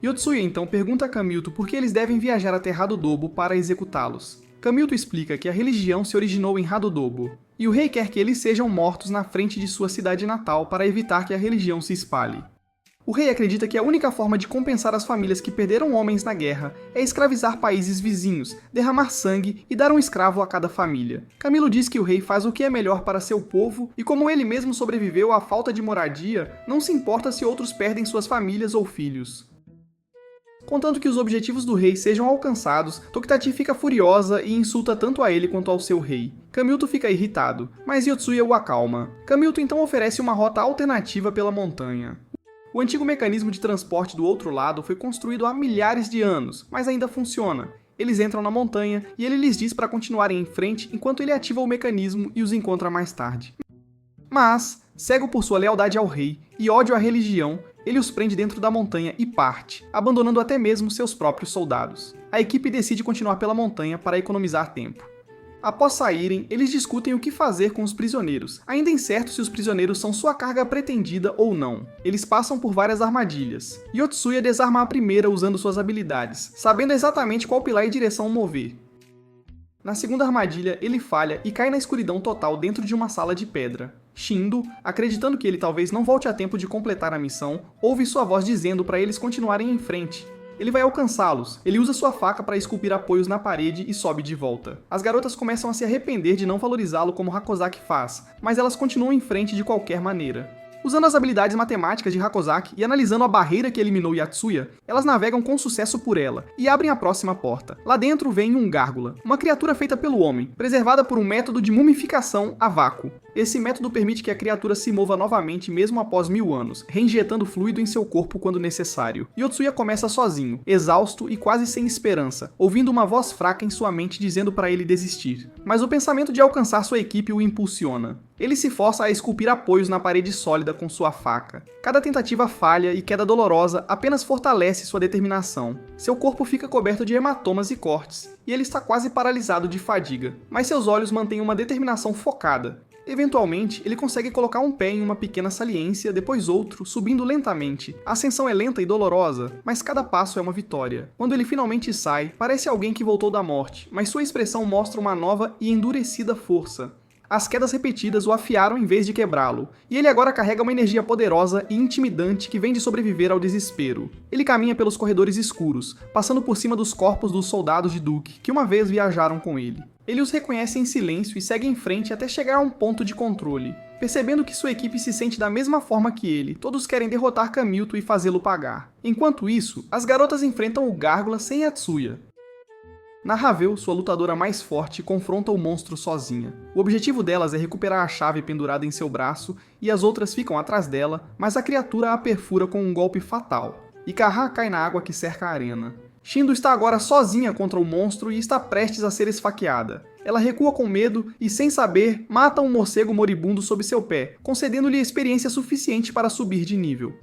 Yotsuya então pergunta a Kamilto por que eles devem viajar até Hadodobo para executá-los. Kamilto explica que a religião se originou em Hadodobo, e o rei quer que eles sejam mortos na frente de sua cidade natal para evitar que a religião se espalhe. O rei acredita que a única forma de compensar as famílias que perderam homens na guerra é escravizar países vizinhos, derramar sangue e dar um escravo a cada família. Camilo diz que o rei faz o que é melhor para seu povo e, como ele mesmo sobreviveu à falta de moradia, não se importa se outros perdem suas famílias ou filhos. Contanto que os objetivos do rei sejam alcançados, Tokitachi fica furiosa e insulta tanto a ele quanto ao seu rei. Kamilto fica irritado, mas Yotsuya o acalma. Kamilto então oferece uma rota alternativa pela montanha. O antigo mecanismo de transporte do outro lado foi construído há milhares de anos, mas ainda funciona. Eles entram na montanha e ele lhes diz para continuarem em frente enquanto ele ativa o mecanismo e os encontra mais tarde. Mas, cego por sua lealdade ao rei e ódio à religião, ele os prende dentro da montanha e parte, abandonando até mesmo seus próprios soldados. A equipe decide continuar pela montanha para economizar tempo. Após saírem, eles discutem o que fazer com os prisioneiros, ainda incertos se os prisioneiros são sua carga pretendida ou não. Eles passam por várias armadilhas. Yotsuya desarma a primeira usando suas habilidades, sabendo exatamente qual pilar e direção mover. Na segunda armadilha, ele falha e cai na escuridão total dentro de uma sala de pedra. Shindo, acreditando que ele talvez não volte a tempo de completar a missão, ouve sua voz dizendo para eles continuarem em frente. Ele vai alcançá-los, ele usa sua faca para esculpir apoios na parede e sobe de volta. As garotas começam a se arrepender de não valorizá-lo como Hakozaki faz, mas elas continuam em frente de qualquer maneira. Usando as habilidades matemáticas de Hakozaki e analisando a barreira que eliminou Yatsuya, elas navegam com sucesso por ela e abrem a próxima porta. Lá dentro vem um gárgula, uma criatura feita pelo homem, preservada por um método de mumificação a vácuo. Esse método permite que a criatura se mova novamente mesmo após 1000 anos, reinjetando fluido em seu corpo quando necessário. Yotsuya começa sozinho, exausto e quase sem esperança, ouvindo uma voz fraca em sua mente dizendo para ele desistir. Mas o pensamento de alcançar sua equipe o impulsiona. Ele se força a esculpir apoios na parede sólida com sua faca. Cada tentativa falha e queda dolorosa apenas fortalece sua determinação. Seu corpo fica coberto de hematomas e cortes, e ele está quase paralisado de fadiga, mas seus olhos mantêm uma determinação focada. Eventualmente, ele consegue colocar um pé em uma pequena saliência, depois outro, subindo lentamente. A ascensão é lenta e dolorosa, mas cada passo é uma vitória. Quando ele finalmente sai, parece alguém que voltou da morte, mas sua expressão mostra uma nova e endurecida força. As quedas repetidas o afiaram em vez de quebrá-lo, e ele agora carrega uma energia poderosa e intimidante que vem de sobreviver ao desespero. Ele caminha pelos corredores escuros, passando por cima dos corpos dos soldados de Duke, que uma vez viajaram com ele. Ele os reconhece em silêncio e segue em frente até chegar a um ponto de controle. Percebendo que sua equipe se sente da mesma forma que ele, todos querem derrotar Kamilto e fazê-lo pagar. Enquanto isso, as garotas enfrentam o Gárgula sem Yatsuya. Na Ravel, sua lutadora mais forte, confronta o monstro sozinha. O objetivo delas é recuperar a chave pendurada em seu braço e as outras ficam atrás dela, mas a criatura a perfura com um golpe fatal. E Kaha cai na água que cerca a arena. Shindo está agora sozinha contra o monstro e está prestes a ser esfaqueada. Ela recua com medo e, sem saber, mata um morcego moribundo sob seu pé, concedendo-lhe experiência suficiente para subir de nível.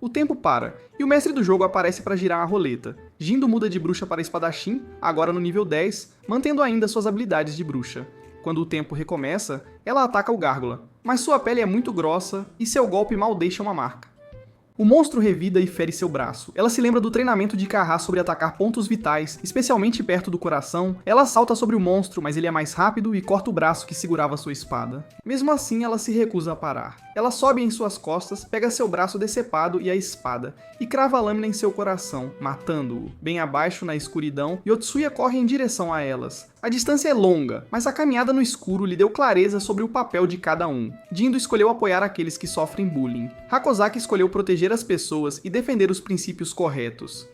O tempo para, e o mestre do jogo aparece para girar a roleta. Jindo muda de bruxa para espadachim, agora no nível 10, mantendo ainda suas habilidades de bruxa. Quando o tempo recomeça, ela ataca o Gárgula, mas sua pele é muito grossa e seu golpe mal deixa uma marca. O monstro revida e fere seu braço. Ela se lembra do treinamento de Kaha sobre atacar pontos vitais, especialmente perto do coração. Ela salta sobre o monstro, mas ele é mais rápido e corta o braço que segurava sua espada. Mesmo assim, ela se recusa a parar. Ela sobe em suas costas, pega seu braço decepado e a espada, e crava a lâmina em seu coração, matando-o. Bem abaixo, na escuridão, Yotsuya corre em direção a elas. A distância é longa, mas a caminhada no escuro lhe deu clareza sobre o papel de cada um. Jindo escolheu apoiar aqueles que sofrem bullying. Hakozaki escolheu proteger as pessoas e defender os princípios corretos.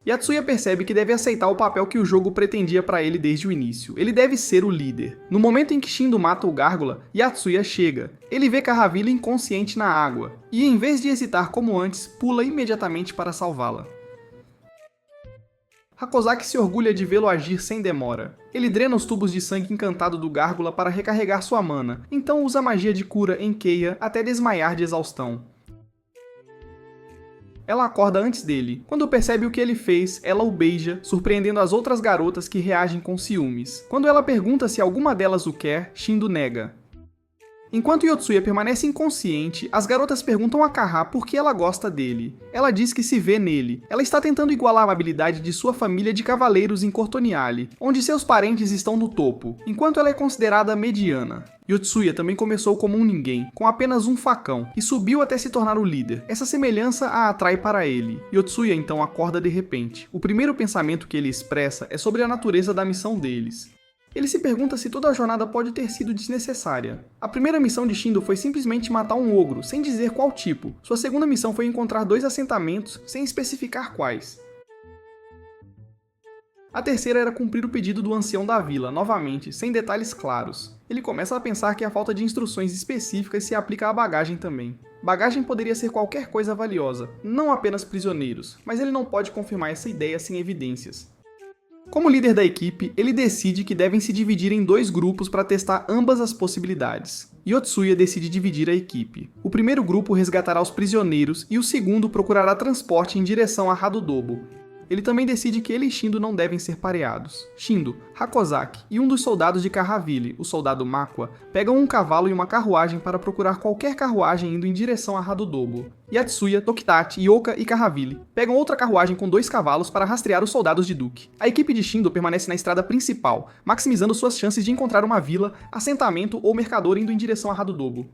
Yatsuya percebe que deve aceitar o papel que o jogo pretendia para ele desde o início. Ele deve ser o líder. No momento em que Shindo mata o Gárgula, Yatsuya chega. Ele vê Kahavila inconsciente na água, e em vez de hesitar como antes, pula imediatamente para salvá-la. Hakozaki se orgulha de vê-lo agir sem demora. Ele drena os tubos de sangue encantado do Gárgula para recarregar sua mana, então usa a magia de cura em Keiya até desmaiar de exaustão. Ela acorda antes dele. Quando percebe o que ele fez, ela o beija, surpreendendo as outras garotas que reagem com ciúmes. Quando ela pergunta se alguma delas o quer, Shindo nega. Enquanto Yotsuya permanece inconsciente, as garotas perguntam a Kaha por que ela gosta dele. Ela diz que se vê nele. Ela está tentando igualar a habilidade de sua família de cavaleiros em Cortoniale, onde seus parentes estão no topo, enquanto ela é considerada mediana. Yotsuya também começou como um ninguém, com apenas um facão, e subiu até se tornar o líder. Essa semelhança a atrai para ele. Yotsuya então acorda de repente. O primeiro pensamento que ele expressa é sobre a natureza da missão deles. Ele se pergunta se toda a jornada pode ter sido desnecessária. A primeira missão de Shindo foi simplesmente matar um ogro, sem dizer qual tipo. Sua segunda missão foi encontrar 2 assentamentos, sem especificar quais. A terceira era cumprir o pedido do ancião da vila, novamente, sem detalhes claros. Ele começa a pensar que a falta de instruções específicas se aplica à bagagem também. Bagagem poderia ser qualquer coisa valiosa, não apenas prisioneiros, mas ele não pode confirmar essa ideia sem evidências. Como líder da equipe, ele decide que devem se dividir em 2 grupos para testar ambas as possibilidades. Yotsuya decide dividir a equipe. O primeiro grupo resgatará os prisioneiros e o segundo procurará transporte em direção a Hadodobo. Ele também decide que ele e Shindo não devem ser pareados. Shindo, Hakozaki e um dos soldados de Kahaville, o soldado Makwa, pegam um cavalo e uma carruagem para procurar qualquer carruagem indo em direção a Hadodobo. Yatsuya, Tokitachi, Yoka e Kahaville pegam outra carruagem com 2 cavalos para rastrear os soldados de Duke. A equipe de Shindo permanece na estrada principal, maximizando suas chances de encontrar uma vila, assentamento ou mercador indo em direção a Hadodobo.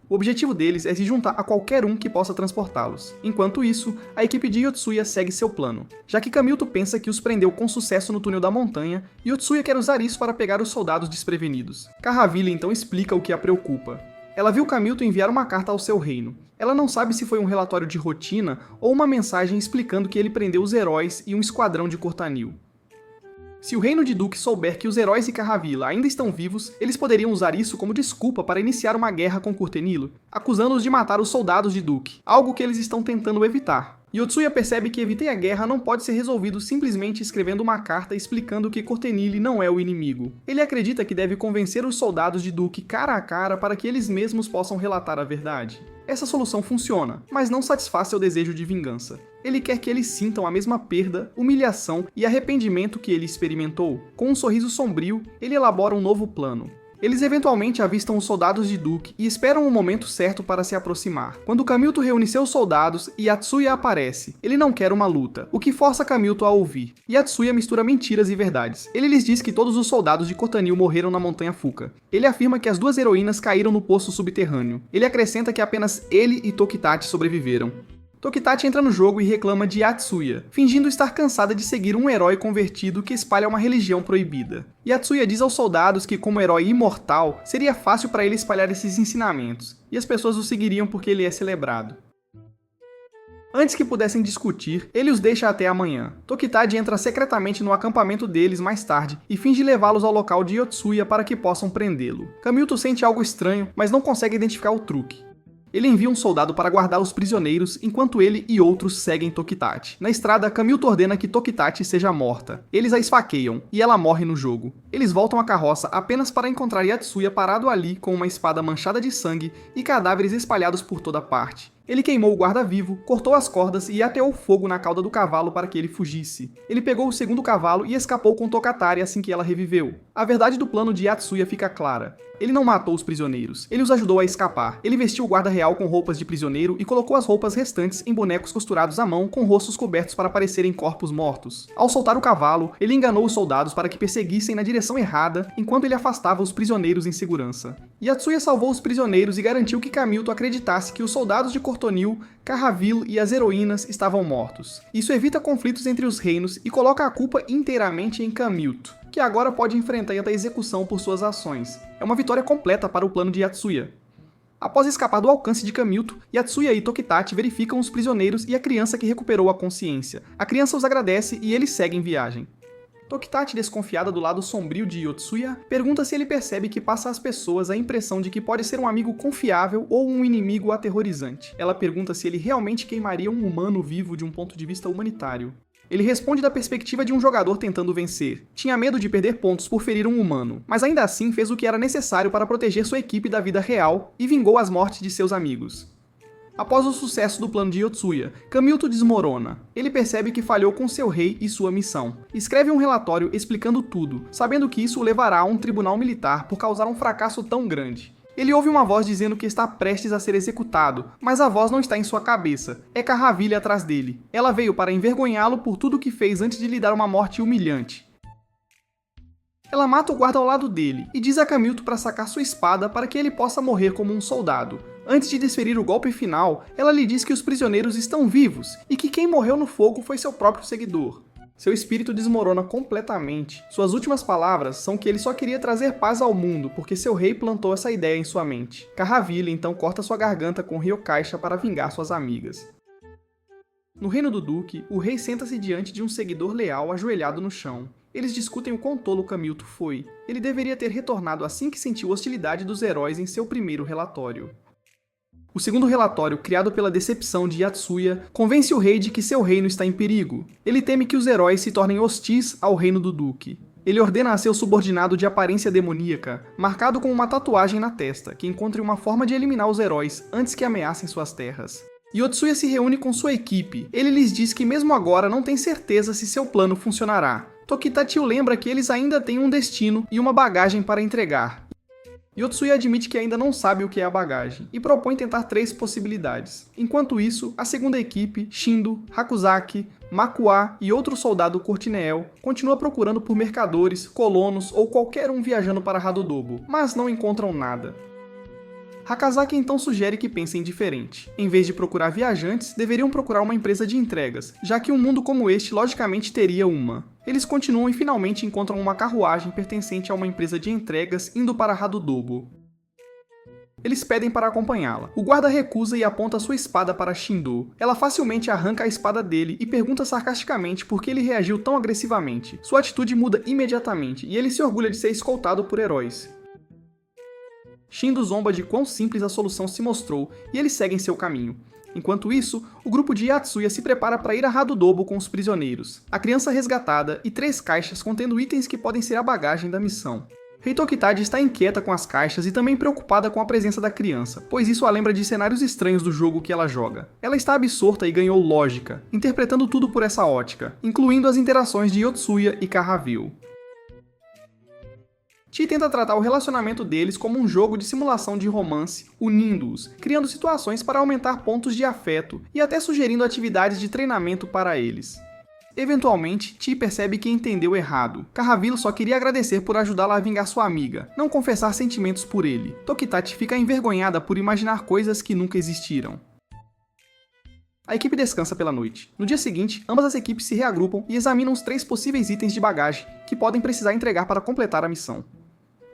O objetivo deles é se juntar a qualquer um que possa transportá-los. Enquanto isso, a equipe de Yotsuya segue seu plano. Já que Kamilto pensa que os prendeu com sucesso no túnel da montanha, Yotsuya quer usar isso para pegar os soldados desprevenidos. Kahaville então explica o que a preocupa. Ela viu Kamilto enviar uma carta ao seu reino. Ela não sabe se foi um relatório de rotina ou uma mensagem explicando que ele prendeu os heróis e um esquadrão de Cortanil. Se o reino de Duke souber que os heróis de Kahavilla ainda estão vivos, eles poderiam usar isso como desculpa para iniciar uma guerra com Cortenilo, acusando-os de matar os soldados de Duke, algo que eles estão tentando evitar. Yotsuya percebe que evitar a guerra não pode ser resolvido simplesmente escrevendo uma carta explicando que Cortenille não é o inimigo. Ele acredita que deve convencer os soldados de Duke cara a cara para que eles mesmos possam relatar a verdade. Essa solução funciona, mas não satisfaz seu desejo de vingança. Ele quer que eles sintam a mesma perda, humilhação e arrependimento que ele experimentou. Com um sorriso sombrio, ele elabora um novo plano. Eles eventualmente avistam os soldados de Duke e esperam o momento certo para se aproximar. Quando Kamilto reúne seus soldados, Yatsuya aparece. Ele não quer uma luta, o que força Kamilto a ouvir. Yatsuya mistura mentiras e verdades. Ele lhes diz que todos os soldados de Kotanil morreram na Montanha Fuka. Ele afirma que as duas heroínas caíram no poço subterrâneo. Ele acrescenta que apenas ele e Tokitachi sobreviveram. Tokitachi entra no jogo e reclama de Yatsuya, fingindo estar cansada de seguir um herói convertido que espalha uma religião proibida. Yatsuya diz aos soldados que, como herói imortal, seria fácil para ele espalhar esses ensinamentos, e as pessoas o seguiriam porque ele é celebrado. Antes que pudessem discutir, ele os deixa até amanhã. Tokitachi entra secretamente no acampamento deles mais tarde e finge levá-los ao local de Yotsuya para que possam prendê-lo. Kamilto sente algo estranho, mas não consegue identificar o truque. Ele envia um soldado para guardar os prisioneiros, enquanto ele e outros seguem Tokitachi. Na estrada, Kamilto ordena que Tokitachi seja morta. Eles a esfaqueiam, e ela morre no jogo. Eles voltam à carroça apenas para encontrar Yatsuya parado ali com uma espada manchada de sangue e cadáveres espalhados por toda parte. Ele queimou o guarda-vivo, cortou as cordas e ateou fogo na cauda do cavalo para que ele fugisse. Ele pegou o segundo cavalo e escapou com Tokatari assim que ela reviveu. A verdade do plano de Yatsuya fica clara. Ele não matou os prisioneiros, ele os ajudou a escapar. Ele vestiu o guarda real com roupas de prisioneiro e colocou as roupas restantes em bonecos costurados à mão com rostos cobertos para parecerem corpos mortos. Ao soltar o cavalo, ele enganou os soldados para que perseguissem na direção errada, enquanto ele afastava os prisioneiros em segurança. Yatsuya salvou os prisioneiros e garantiu que Kamilto acreditasse que os soldados de Cortonil, Carraville e as heroínas estavam mortos. Isso evita conflitos entre os reinos e coloca a culpa inteiramente em Kamilto, que agora pode enfrentar a execução por suas ações. É uma vitória completa para o plano de Yatsuya. Após escapar do alcance de Kamilto, Yatsuya e Tokitachi verificam os prisioneiros e a criança que recuperou a consciência. A criança os agradece e eles seguem viagem. Tokitachi, desconfiada do lado sombrio de Yotsuya, pergunta se ele percebe que passa às pessoas a impressão de que pode ser um amigo confiável ou um inimigo aterrorizante. Ela pergunta se ele realmente queimaria um humano vivo de um ponto de vista humanitário. Ele responde da perspectiva de um jogador tentando vencer. Tinha medo de perder pontos por ferir um humano, mas ainda assim fez o que era necessário para proteger sua equipe da vida real e vingou as mortes de seus amigos. Após o sucesso do plano de Yotsuya, Kamilto desmorona. Ele percebe que falhou com seu rei e sua missão. Escreve um relatório explicando tudo, sabendo que isso o levará a um tribunal militar por causar um fracasso tão grande. Ele ouve uma voz dizendo que está prestes a ser executado, mas a voz não está em sua cabeça. É Carraville atrás dele. Ela veio para envergonhá-lo por tudo o que fez antes de lhe dar uma morte humilhante. Ela mata o guarda ao lado dele e diz a Kamilto para sacar sua espada para que ele possa morrer como um soldado. Antes de desferir o golpe final, ela lhe diz que os prisioneiros estão vivos e que quem morreu no fogo foi seu próprio seguidor. Seu espírito desmorona completamente. Suas últimas palavras são que ele só queria trazer paz ao mundo porque seu rei plantou essa ideia em sua mente. Carraville então corta sua garganta com Ryokaisha para vingar suas amigas. No reino do Duque, o rei senta-se diante de um seguidor leal ajoelhado no chão. Eles discutem o quão tolo Kamilto foi. Ele deveria ter retornado assim que sentiu hostilidade dos heróis em seu primeiro relatório. O segundo relatório, criado pela decepção de Yatsuya, convence o rei de que seu reino está em perigo. Ele teme que os heróis se tornem hostis ao reino do Duque. Ele ordena a seu subordinado de aparência demoníaca, marcado com uma tatuagem na testa, que encontre uma forma de eliminar os heróis antes que ameacem suas terras. Yotsuya se reúne com sua equipe. Ele lhes diz que mesmo agora não tem certeza se seu plano funcionará. Tokitachi o lembra que eles ainda têm um destino e uma bagagem para entregar. Yotsuya admite que ainda não sabe o que é a bagagem, e propõe tentar 3 possibilidades. Enquanto isso, a segunda equipe, Shindo, Hakuzaki, Makua e outro soldado Cortineel, continua procurando por mercadores, colonos ou qualquer um viajando para Hadodobo, mas não encontram nada. Hakazaki então sugere que pensem diferente. Em vez de procurar viajantes, deveriam procurar uma empresa de entregas, já que um mundo como este logicamente teria uma. Eles continuam e finalmente encontram uma carruagem pertencente a uma empresa de entregas indo para Hadodobo. Eles pedem para acompanhá-la. O guarda recusa e aponta sua espada para Shindo. Ela facilmente arranca a espada dele e pergunta sarcasticamente por que ele reagiu tão agressivamente. Sua atitude muda imediatamente e ele se orgulha de ser escoltado por heróis. Shindo zomba de quão simples a solução se mostrou e eles seguem seu caminho. Enquanto isso, o grupo de Yatsuya se prepara para ir a Hadodobo com os prisioneiros, a criança resgatada e 3 caixas contendo itens que podem ser a bagagem da missão. Rei Tokitachi está inquieta com as caixas e também preocupada com a presença da criança, pois isso a lembra de cenários estranhos do jogo que ela joga. Ela está absorta e ganhou lógica, interpretando tudo por essa ótica, incluindo as interações de Yotsuya e Carraville. Chi tenta tratar o relacionamento deles como um jogo de simulação de romance, unindo-os, criando situações para aumentar pontos de afeto e até sugerindo atividades de treinamento para eles. Eventualmente, Chi percebe que entendeu errado. Kahavilo só queria agradecer por ajudá-la a vingar sua amiga, não confessar sentimentos por ele. Tokitachi fica envergonhada por imaginar coisas que nunca existiram. A equipe descansa pela noite. No dia seguinte, ambas as equipes se reagrupam e examinam os 3 possíveis itens de bagagem que podem precisar entregar para completar a missão.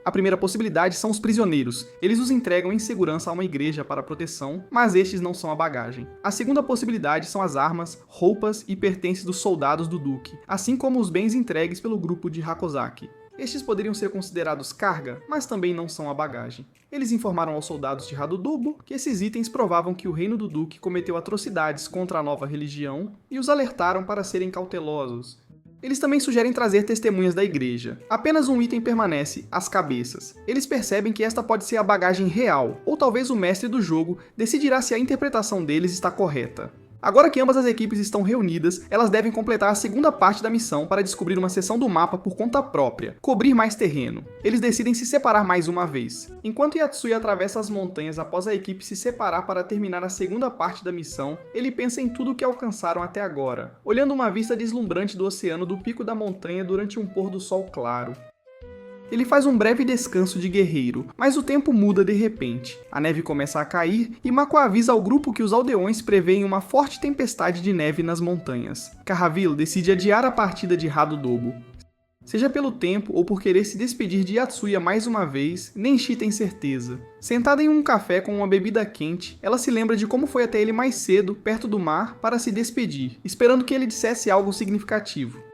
A primeira possibilidade são os prisioneiros. Eles os entregam em segurança a uma igreja para proteção, mas estes não são a bagagem. A segunda possibilidade são as armas, roupas e pertences dos soldados do Duque, assim como os bens entregues pelo grupo de Hakozaki. Estes poderiam ser considerados carga, mas também não são a bagagem. Eles informaram aos soldados de Hadodubo que esses itens provavam que o reino do Duque cometeu atrocidades contra a nova religião e os alertaram para serem cautelosos. Eles também sugerem trazer testemunhas da igreja. Apenas um item permanece, as cabeças. Eles percebem que esta pode ser a bagagem real, ou talvez o mestre do jogo decidirá se a interpretação deles está correta. Agora que ambas as equipes estão reunidas, elas devem completar a segunda parte da missão para descobrir uma seção do mapa por conta própria, cobrir mais terreno. Eles decidem se separar mais uma vez. Enquanto Yatsuya atravessa as montanhas após a equipe se separar para terminar a segunda parte da missão, ele pensa em tudo o que alcançaram até agora, olhando uma vista deslumbrante do oceano do pico da montanha durante um pôr do sol claro. Ele faz um breve descanso de guerreiro, mas o tempo muda de repente. A neve começa a cair e Mako avisa ao grupo que os aldeões preveem uma forte tempestade de neve nas montanhas. Kahavilo decide adiar a partida de Hadodobo. Seja pelo tempo ou por querer se despedir de Yatsuya mais uma vez, Nenshi tem certeza. Sentada em um café com uma bebida quente, ela se lembra de como foi até ele mais cedo, perto do mar, para se despedir, esperando que ele dissesse algo significativo.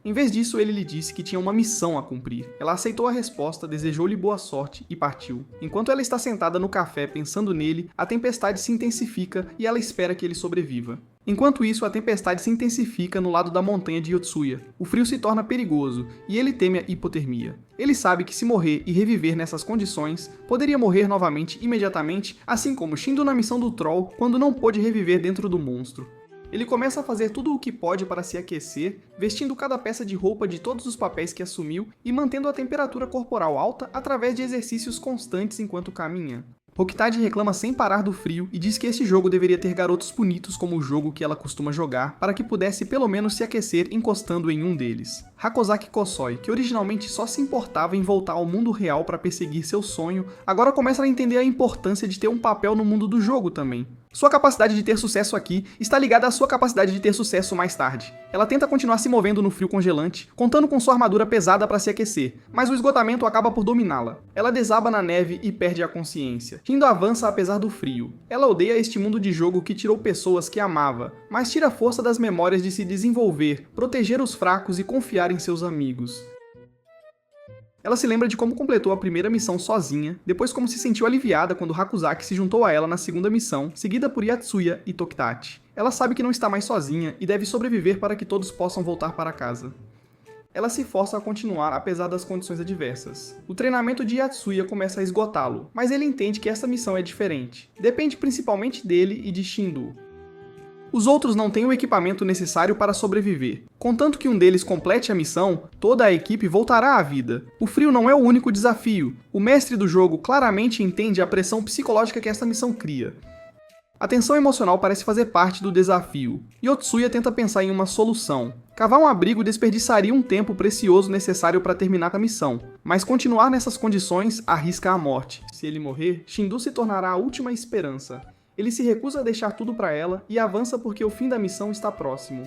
Em vez disso, ele lhe disse que tinha uma missão a cumprir. Ela aceitou a resposta, desejou-lhe boa sorte e partiu. Enquanto ela está sentada no café pensando nele, a tempestade se intensifica e ela espera que ele sobreviva. Enquanto isso, a tempestade se intensifica no lado da montanha de Yotsuya. O frio se torna perigoso e ele teme a hipotermia. Ele sabe que se morrer e reviver nessas condições, poderia morrer novamente imediatamente, assim como Shindo na missão do Troll quando não pôde reviver dentro do monstro. Ele começa a fazer tudo o que pode para se aquecer, vestindo cada peça de roupa de todos os papéis que assumiu e mantendo a temperatura corporal alta através de exercícios constantes enquanto caminha. Rokitade reclama sem parar do frio e diz que esse jogo deveria ter garotos bonitos como o jogo que ela costuma jogar, para que pudesse pelo menos se aquecer encostando em um deles. Hakozaki Kosoi, que originalmente só se importava em voltar ao mundo real para perseguir seu sonho, agora começa a entender a importância de ter um papel no mundo do jogo também. Sua capacidade de ter sucesso aqui está ligada à sua capacidade de ter sucesso mais tarde. Ela tenta continuar se movendo no frio congelante, contando com sua armadura pesada para se aquecer, mas o esgotamento acaba por dominá-la. Ela desaba na neve e perde a consciência. Shindo avança apesar do frio. Ela odeia este mundo de jogo que tirou pessoas que amava, mas tira força das memórias de se desenvolver, proteger os fracos e confiar em seus amigos. Ela se lembra de como completou a primeira missão sozinha, depois como se sentiu aliviada quando Hakozaki se juntou a ela na segunda missão, seguida por Yatsuya e Tokitachi. Ela sabe que não está mais sozinha e deve sobreviver para que todos possam voltar para casa. Ela se força a continuar apesar das condições adversas. O treinamento de Yatsuya começa a esgotá-lo, mas ele entende que essa missão é diferente. Depende principalmente dele e de Shindo. Os outros não têm o equipamento necessário para sobreviver. Contanto que um deles complete a missão, toda a equipe voltará à vida. O frio não é o único desafio. O mestre do jogo claramente entende a pressão psicológica que esta missão cria. A tensão emocional parece fazer parte do desafio. Yotsuya tenta pensar em uma solução. Cavar um abrigo desperdiçaria um tempo precioso necessário para terminar a missão, mas continuar nessas condições arrisca a morte. Se ele morrer, Shindo se tornará a última esperança. Ele se recusa a deixar tudo para ela e avança porque o fim da missão está próximo.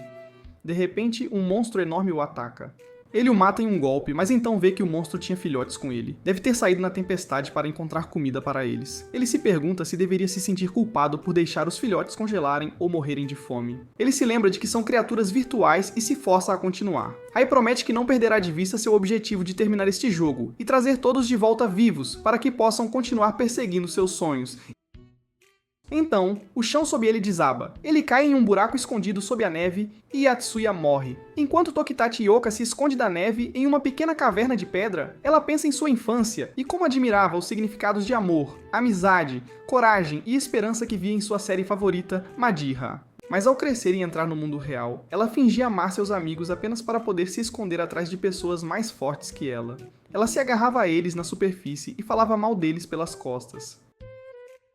De repente, um monstro enorme o ataca. Ele o mata em um golpe, mas então vê que o monstro tinha filhotes com ele. Deve ter saído na tempestade para encontrar comida para eles. Ele se pergunta se deveria se sentir culpado por deixar os filhotes congelarem ou morrerem de fome. Ele se lembra de que são criaturas virtuais e se força a continuar. Aí promete que não perderá de vista seu objetivo de terminar este jogo e trazer todos de volta vivos para que possam continuar perseguindo seus sonhos. Então, o chão sob ele desaba. Ele cai em um buraco escondido sob a neve e Yatsuya morre. Enquanto Tokitachi Yoka se esconde da neve em uma pequena caverna de pedra, ela pensa em sua infância e como admirava os significados de amor, amizade, coragem e esperança que via em sua série favorita, Majiha. Mas ao crescer e entrar no mundo real, ela fingia amar seus amigos apenas para poder se esconder atrás de pessoas mais fortes que ela. Ela se agarrava a eles na superfície e falava mal deles pelas costas.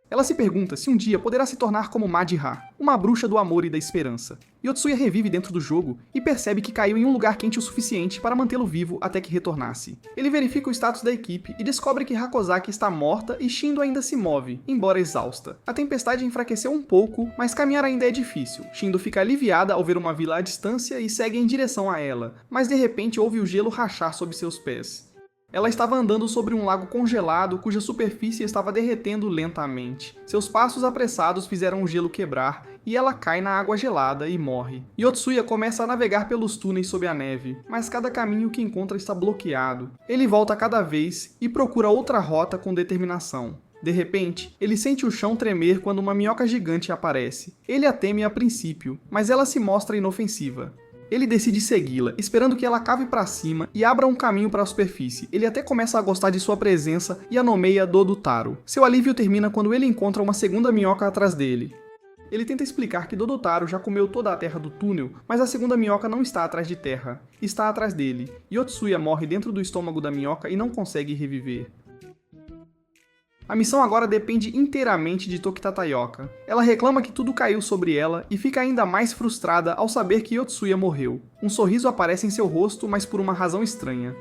Ela se pergunta se um dia poderá se tornar como Madara, uma bruxa do amor e da esperança. Yotsuya revive dentro do jogo e percebe que caiu em um lugar quente o suficiente para mantê-lo vivo até que retornasse. Ele verifica o status da equipe e descobre que Hakozaki está morta e Shindo ainda se move, embora exausta. A tempestade enfraqueceu um pouco, mas caminhar ainda é difícil. Shindo fica aliviada ao ver uma vila à distância e segue em direção a ela, mas de repente ouve o gelo rachar sob seus pés. Ela estava andando sobre um lago congelado cuja superfície estava derretendo lentamente. Seus passos apressados fizeram o gelo quebrar e ela cai na água gelada e morre. Yotsuya começa a navegar pelos túneis sob a neve, mas cada caminho que encontra está bloqueado. Ele volta cada vez e procura outra rota com determinação. De repente, ele sente o chão tremer quando uma minhoca gigante aparece. Ele a teme a princípio, mas ela se mostra inofensiva. Ele decide segui-la, esperando que ela cave para cima e abra um caminho para a superfície. Ele até começa a gostar de sua presença e a nomeia Dodotaro. Seu alívio termina quando ele encontra uma segunda minhoca atrás dele. Ele tenta explicar que Dodotaro já comeu toda a terra do túnel, mas a segunda minhoca não está atrás de terra, está atrás dele. Yotsuya morre dentro do estômago da minhoca e não consegue reviver. A missão agora depende inteiramente de Tokita Taioka. Ela reclama que tudo caiu sobre ela e fica ainda mais frustrada ao saber que Yotsuya morreu. Um sorriso aparece em seu rosto, mas por uma razão estranha.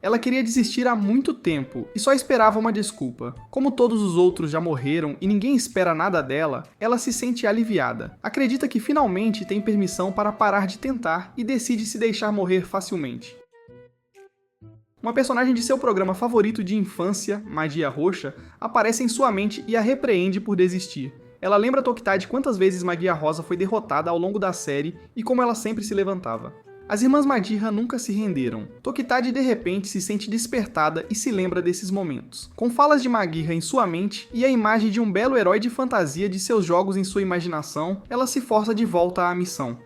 Ela queria desistir há muito tempo e só esperava uma desculpa. Como todos os outros já morreram e ninguém espera nada dela, ela se sente aliviada. Acredita que finalmente tem permissão para parar de tentar e decide se deixar morrer facilmente. Uma personagem de seu programa favorito de infância, Magia Roxa, aparece em sua mente e a repreende por desistir. Ela lembra Tokita de quantas vezes Magia Rosa foi derrotada ao longo da série e como ela sempre se levantava. As irmãs Madara nunca se renderam. Tokita de repente se sente despertada e se lembra desses momentos. Com falas de Magia em sua mente e a imagem de um belo herói de fantasia de seus jogos em sua imaginação, ela se força de volta à missão.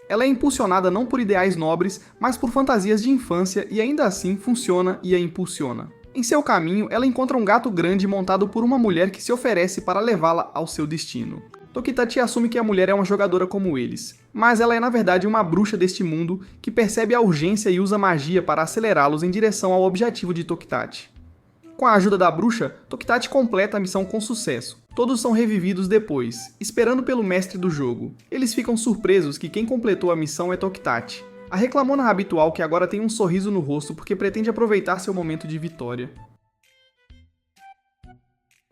Ela é impulsionada não por ideais nobres, mas por fantasias de infância e ainda assim funciona e a impulsiona. Em seu caminho, ela encontra um gato grande montado por uma mulher que se oferece para levá-la ao seu destino. Tokitachi assume que a mulher é uma jogadora como eles, mas ela é na verdade uma bruxa deste mundo que percebe a urgência e usa magia para acelerá-los em direção ao objetivo de Tokitachi. Com a ajuda da bruxa, Tokitachi completa a missão com sucesso. Todos são revividos depois, esperando pelo mestre do jogo. Eles ficam surpresos que quem completou a missão é Tokitachi, a reclamona habitual que agora tem um sorriso no rosto porque pretende aproveitar seu momento de vitória.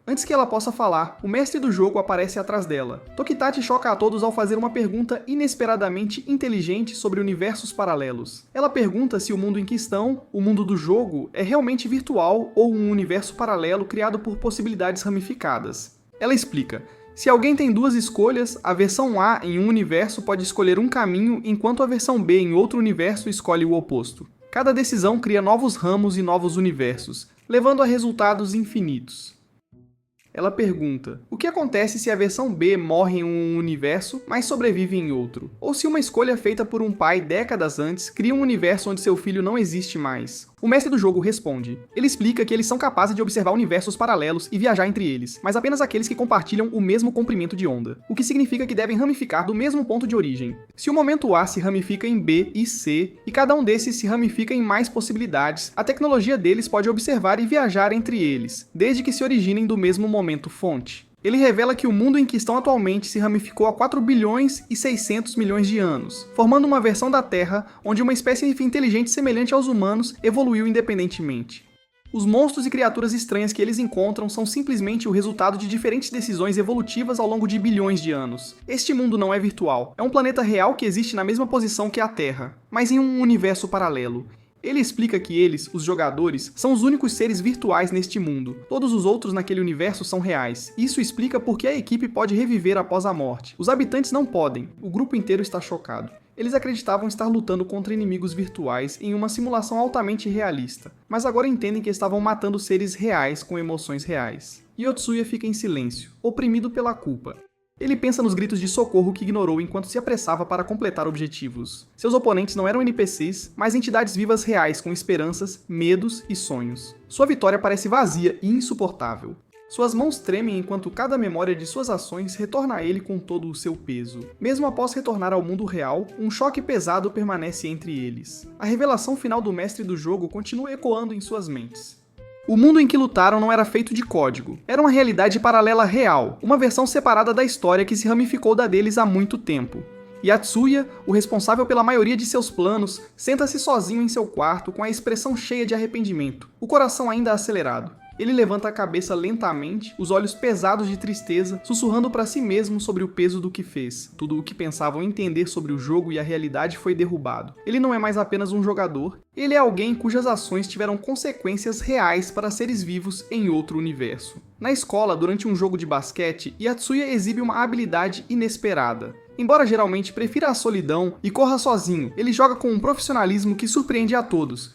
Antes que ela possa falar, o mestre do jogo aparece atrás dela. Tokitachi choca a todos ao fazer uma pergunta inesperadamente inteligente sobre universos paralelos. Ela pergunta se o mundo em questão, o mundo do jogo, é realmente virtual ou um universo paralelo criado por possibilidades ramificadas. Ela explica: se alguém tem duas escolhas, a versão A em um universo pode escolher um caminho, enquanto a versão B em outro universo escolhe o oposto. Cada decisão cria novos ramos e novos universos, levando a resultados infinitos. Ela pergunta: o que acontece se a versão B morre em um universo, mas sobrevive em outro? Ou se uma escolha feita por um pai décadas antes cria um universo onde seu filho não existe mais? O mestre do jogo responde. Ele explica que eles são capazes de observar universos paralelos e viajar entre eles, mas apenas aqueles que compartilham o mesmo comprimento de onda, o que significa que devem ramificar do mesmo ponto de origem. Se o momento A se ramifica em B e C, e cada um desses se ramifica em mais possibilidades, a tecnologia deles pode observar e viajar entre eles, desde que se originem do mesmo momento fonte. Ele revela que o mundo em que estão atualmente se ramificou há 4 bilhões e 600 milhões de anos, formando uma versão da Terra onde uma espécie inteligente semelhante aos humanos evoluiu independentemente. Os monstros e criaturas estranhas que eles encontram são simplesmente o resultado de diferentes decisões evolutivas ao longo de bilhões de anos. Este mundo não é virtual, é um planeta real que existe na mesma posição que a Terra, mas em um universo paralelo. Ele explica que eles, os jogadores, são os únicos seres virtuais neste mundo. Todos os outros naquele universo são reais. Isso explica por que a equipe pode reviver após a morte. Os habitantes não podem. O grupo inteiro está chocado. Eles acreditavam estar lutando contra inimigos virtuais em uma simulação altamente realista, mas agora entendem que estavam matando seres reais com emoções reais. Yotsuya fica em silêncio, oprimido pela culpa. Ele pensa nos gritos de socorro que ignorou enquanto se apressava para completar objetivos. Seus oponentes não eram NPCs, mas entidades vivas reais com esperanças, medos e sonhos. Sua vitória parece vazia e insuportável. Suas mãos tremem enquanto cada memória de suas ações retorna a ele com todo o seu peso. Mesmo após retornar ao mundo real, um choque pesado permanece entre eles. A revelação final do mestre do jogo continua ecoando em suas mentes. O mundo em que lutaram não era feito de código. Era uma realidade paralela real, uma versão separada da história que se ramificou da deles há muito tempo. Yatsuya, o responsável pela maioria de seus planos, senta-se sozinho em seu quarto com a expressão cheia de arrependimento, o coração ainda acelerado. Ele levanta a cabeça lentamente, os olhos pesados de tristeza, sussurrando para si mesmo sobre o peso do que fez. Tudo o que pensavam entender sobre o jogo e a realidade foi derrubado. Ele não é mais apenas um jogador, ele é alguém cujas ações tiveram consequências reais para seres vivos em outro universo. Na escola, durante um jogo de basquete, Yatsuya exibe uma habilidade inesperada. Embora geralmente prefira a solidão e corra sozinho, ele joga com um profissionalismo que surpreende a todos.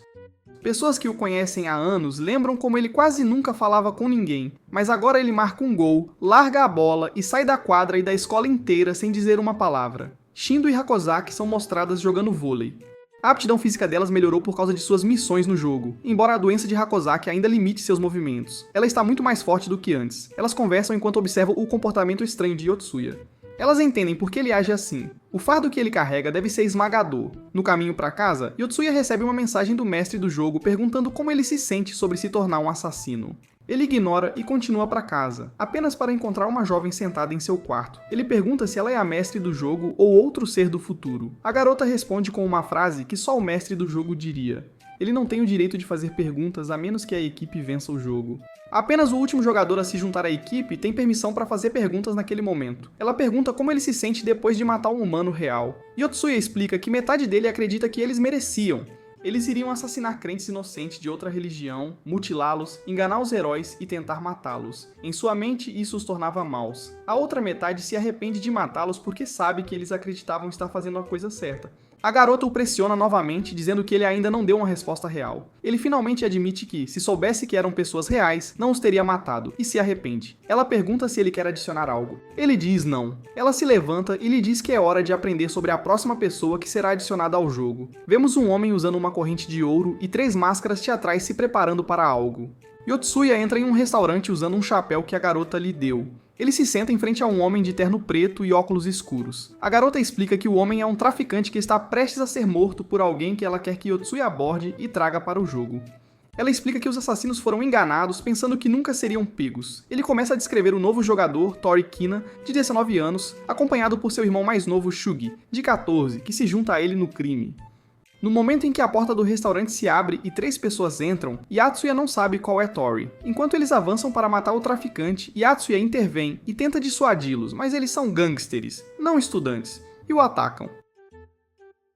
Pessoas que o conhecem há anos lembram como ele quase nunca falava com ninguém, mas agora ele marca um gol, larga a bola e sai da quadra e da escola inteira sem dizer uma palavra. Shindo e Hakozaki são mostradas jogando vôlei. A aptidão física delas melhorou por causa de suas missões no jogo, embora a doença de Hakozaki ainda limite seus movimentos. Ela está muito mais forte do que antes. Elas conversam enquanto observam o comportamento estranho de Yotsuya. Elas entendem por que ele age assim. O fardo que ele carrega deve ser esmagador. No caminho para casa, Yotsuya recebe uma mensagem do mestre do jogo perguntando como ele se sente sobre se tornar um assassino. Ele ignora e continua para casa, apenas para encontrar uma jovem sentada em seu quarto. Ele pergunta se ela é a mestre do jogo ou outro ser do futuro. A garota responde com uma frase que só o mestre do jogo diria: ele não tem o direito de fazer perguntas a menos que a equipe vença o jogo. Apenas o último jogador a se juntar à equipe tem permissão para fazer perguntas naquele momento. Ela pergunta como ele se sente depois de matar um humano real. Yotsuya explica que metade dele acredita que eles mereciam. Eles iriam assassinar crentes inocentes de outra religião, mutilá-los, enganar os heróis e tentar matá-los. Em sua mente, isso os tornava maus. A outra metade se arrepende de matá-los porque sabe que eles acreditavam estar fazendo a coisa certa. A garota o pressiona novamente, dizendo que ele ainda não deu uma resposta real. Ele finalmente admite que, se soubesse que eram pessoas reais, não os teria matado, e se arrepende. Ela pergunta se ele quer adicionar algo. Ele diz não. Ela se levanta e lhe diz que é hora de aprender sobre a próxima pessoa que será adicionada ao jogo. Vemos um homem usando uma corrente de ouro e 3 máscaras teatrais se preparando para algo. Yotsuya entra em um restaurante usando um chapéu que a garota lhe deu. Ele se senta em frente a um homem de terno preto e óculos escuros. A garota explica que o homem é um traficante que está prestes a ser morto por alguém que ela quer que Yotsuya aborde e traga para o jogo. Ela explica que os assassinos foram enganados pensando que nunca seriam pegos. Ele começa a descrever o novo jogador, Tori Kina, de 19 anos, acompanhado por seu irmão mais novo, Shugi, de 14, que se junta a ele no crime. No momento em que a porta do restaurante se abre e 3 pessoas entram, Yatsuya não sabe qual é Tori. Enquanto eles avançam para matar o traficante, Yatsuya intervém e tenta dissuadi-los, mas eles são gangsters, não estudantes, e o atacam.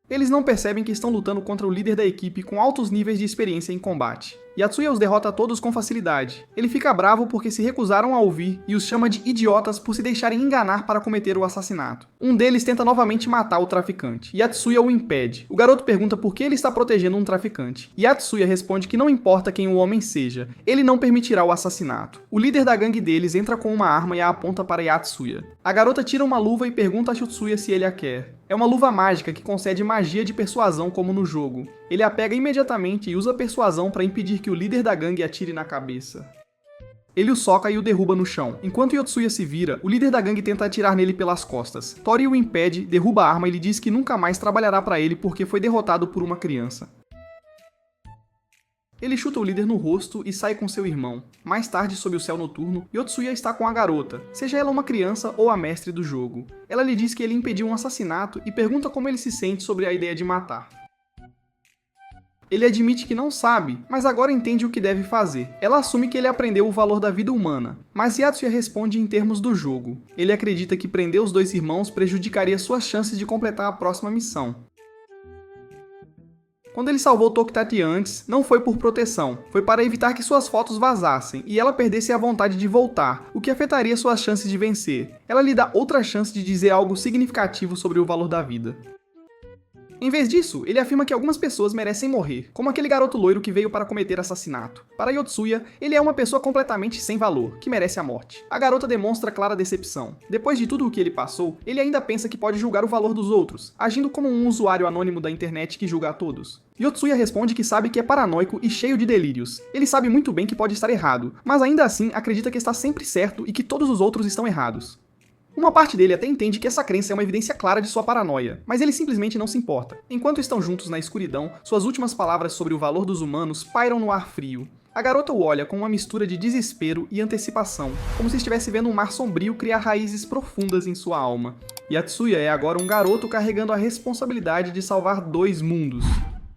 Eles não percebem que estão lutando contra o líder da equipe com altos níveis de experiência em combate. Yatsuya os derrota a todos com facilidade. Ele fica bravo porque se recusaram a ouvir e os chama de idiotas por se deixarem enganar para cometer o assassinato. Um deles tenta novamente matar o traficante. Yatsuya o impede. O garoto pergunta por que ele está protegendo um traficante. Yatsuya responde que não importa quem o homem seja, ele não permitirá o assassinato. O líder da gangue deles entra com uma arma e a aponta para Yatsuya. A garota tira uma luva e pergunta a Yotsuya se ele a quer. É uma luva mágica que concede magia de persuasão como no jogo. Ele a pega imediatamente e usa persuasão para impedir que o líder da gangue atire na cabeça. Ele o soca e o derruba no chão. Enquanto Yotsuya se vira, o líder da gangue tenta atirar nele pelas costas. Tori o impede, derruba a arma e lhe diz que nunca mais trabalhará para ele porque foi derrotado por uma criança. Ele chuta o líder no rosto e sai com seu irmão. Mais tarde, sob o céu noturno, Yotsuya está com a garota, seja ela uma criança ou a mestre do jogo. Ela lhe diz que ele impediu um assassinato e pergunta como ele se sente sobre a ideia de matar. Ele admite que não sabe, mas agora entende o que deve fazer. Ela assume que ele aprendeu o valor da vida humana, mas Yatsuya responde em termos do jogo. Ele acredita que prender os 2 irmãos prejudicaria suas chances de completar a próxima missão. Quando ele salvou Tokitati antes, não foi por proteção, foi para evitar que suas fotos vazassem e ela perdesse a vontade de voltar, o que afetaria suas chances de vencer. Ela lhe dá outra chance de dizer algo significativo sobre o valor da vida. Em vez disso, ele afirma que algumas pessoas merecem morrer, como aquele garoto loiro que veio para cometer assassinato. Para Yotsuya, ele é uma pessoa completamente sem valor, que merece a morte. A garota demonstra clara decepção. Depois de tudo o que ele passou, ele ainda pensa que pode julgar o valor dos outros, agindo como um usuário anônimo da internet que julga a todos. Yotsuya responde que sabe que é paranoico e cheio de delírios. Ele sabe muito bem que pode estar errado, mas ainda assim acredita que está sempre certo e que todos os outros estão errados. Uma parte dele até entende que essa crença é uma evidência clara de sua paranoia, mas ele simplesmente não se importa. Enquanto estão juntos na escuridão, suas últimas palavras sobre o valor dos humanos pairam no ar frio. A garota o olha com uma mistura de desespero e antecipação, como se estivesse vendo um mar sombrio criar raízes profundas em sua alma. Yotsuya é agora um garoto carregando a responsabilidade de salvar 2 mundos.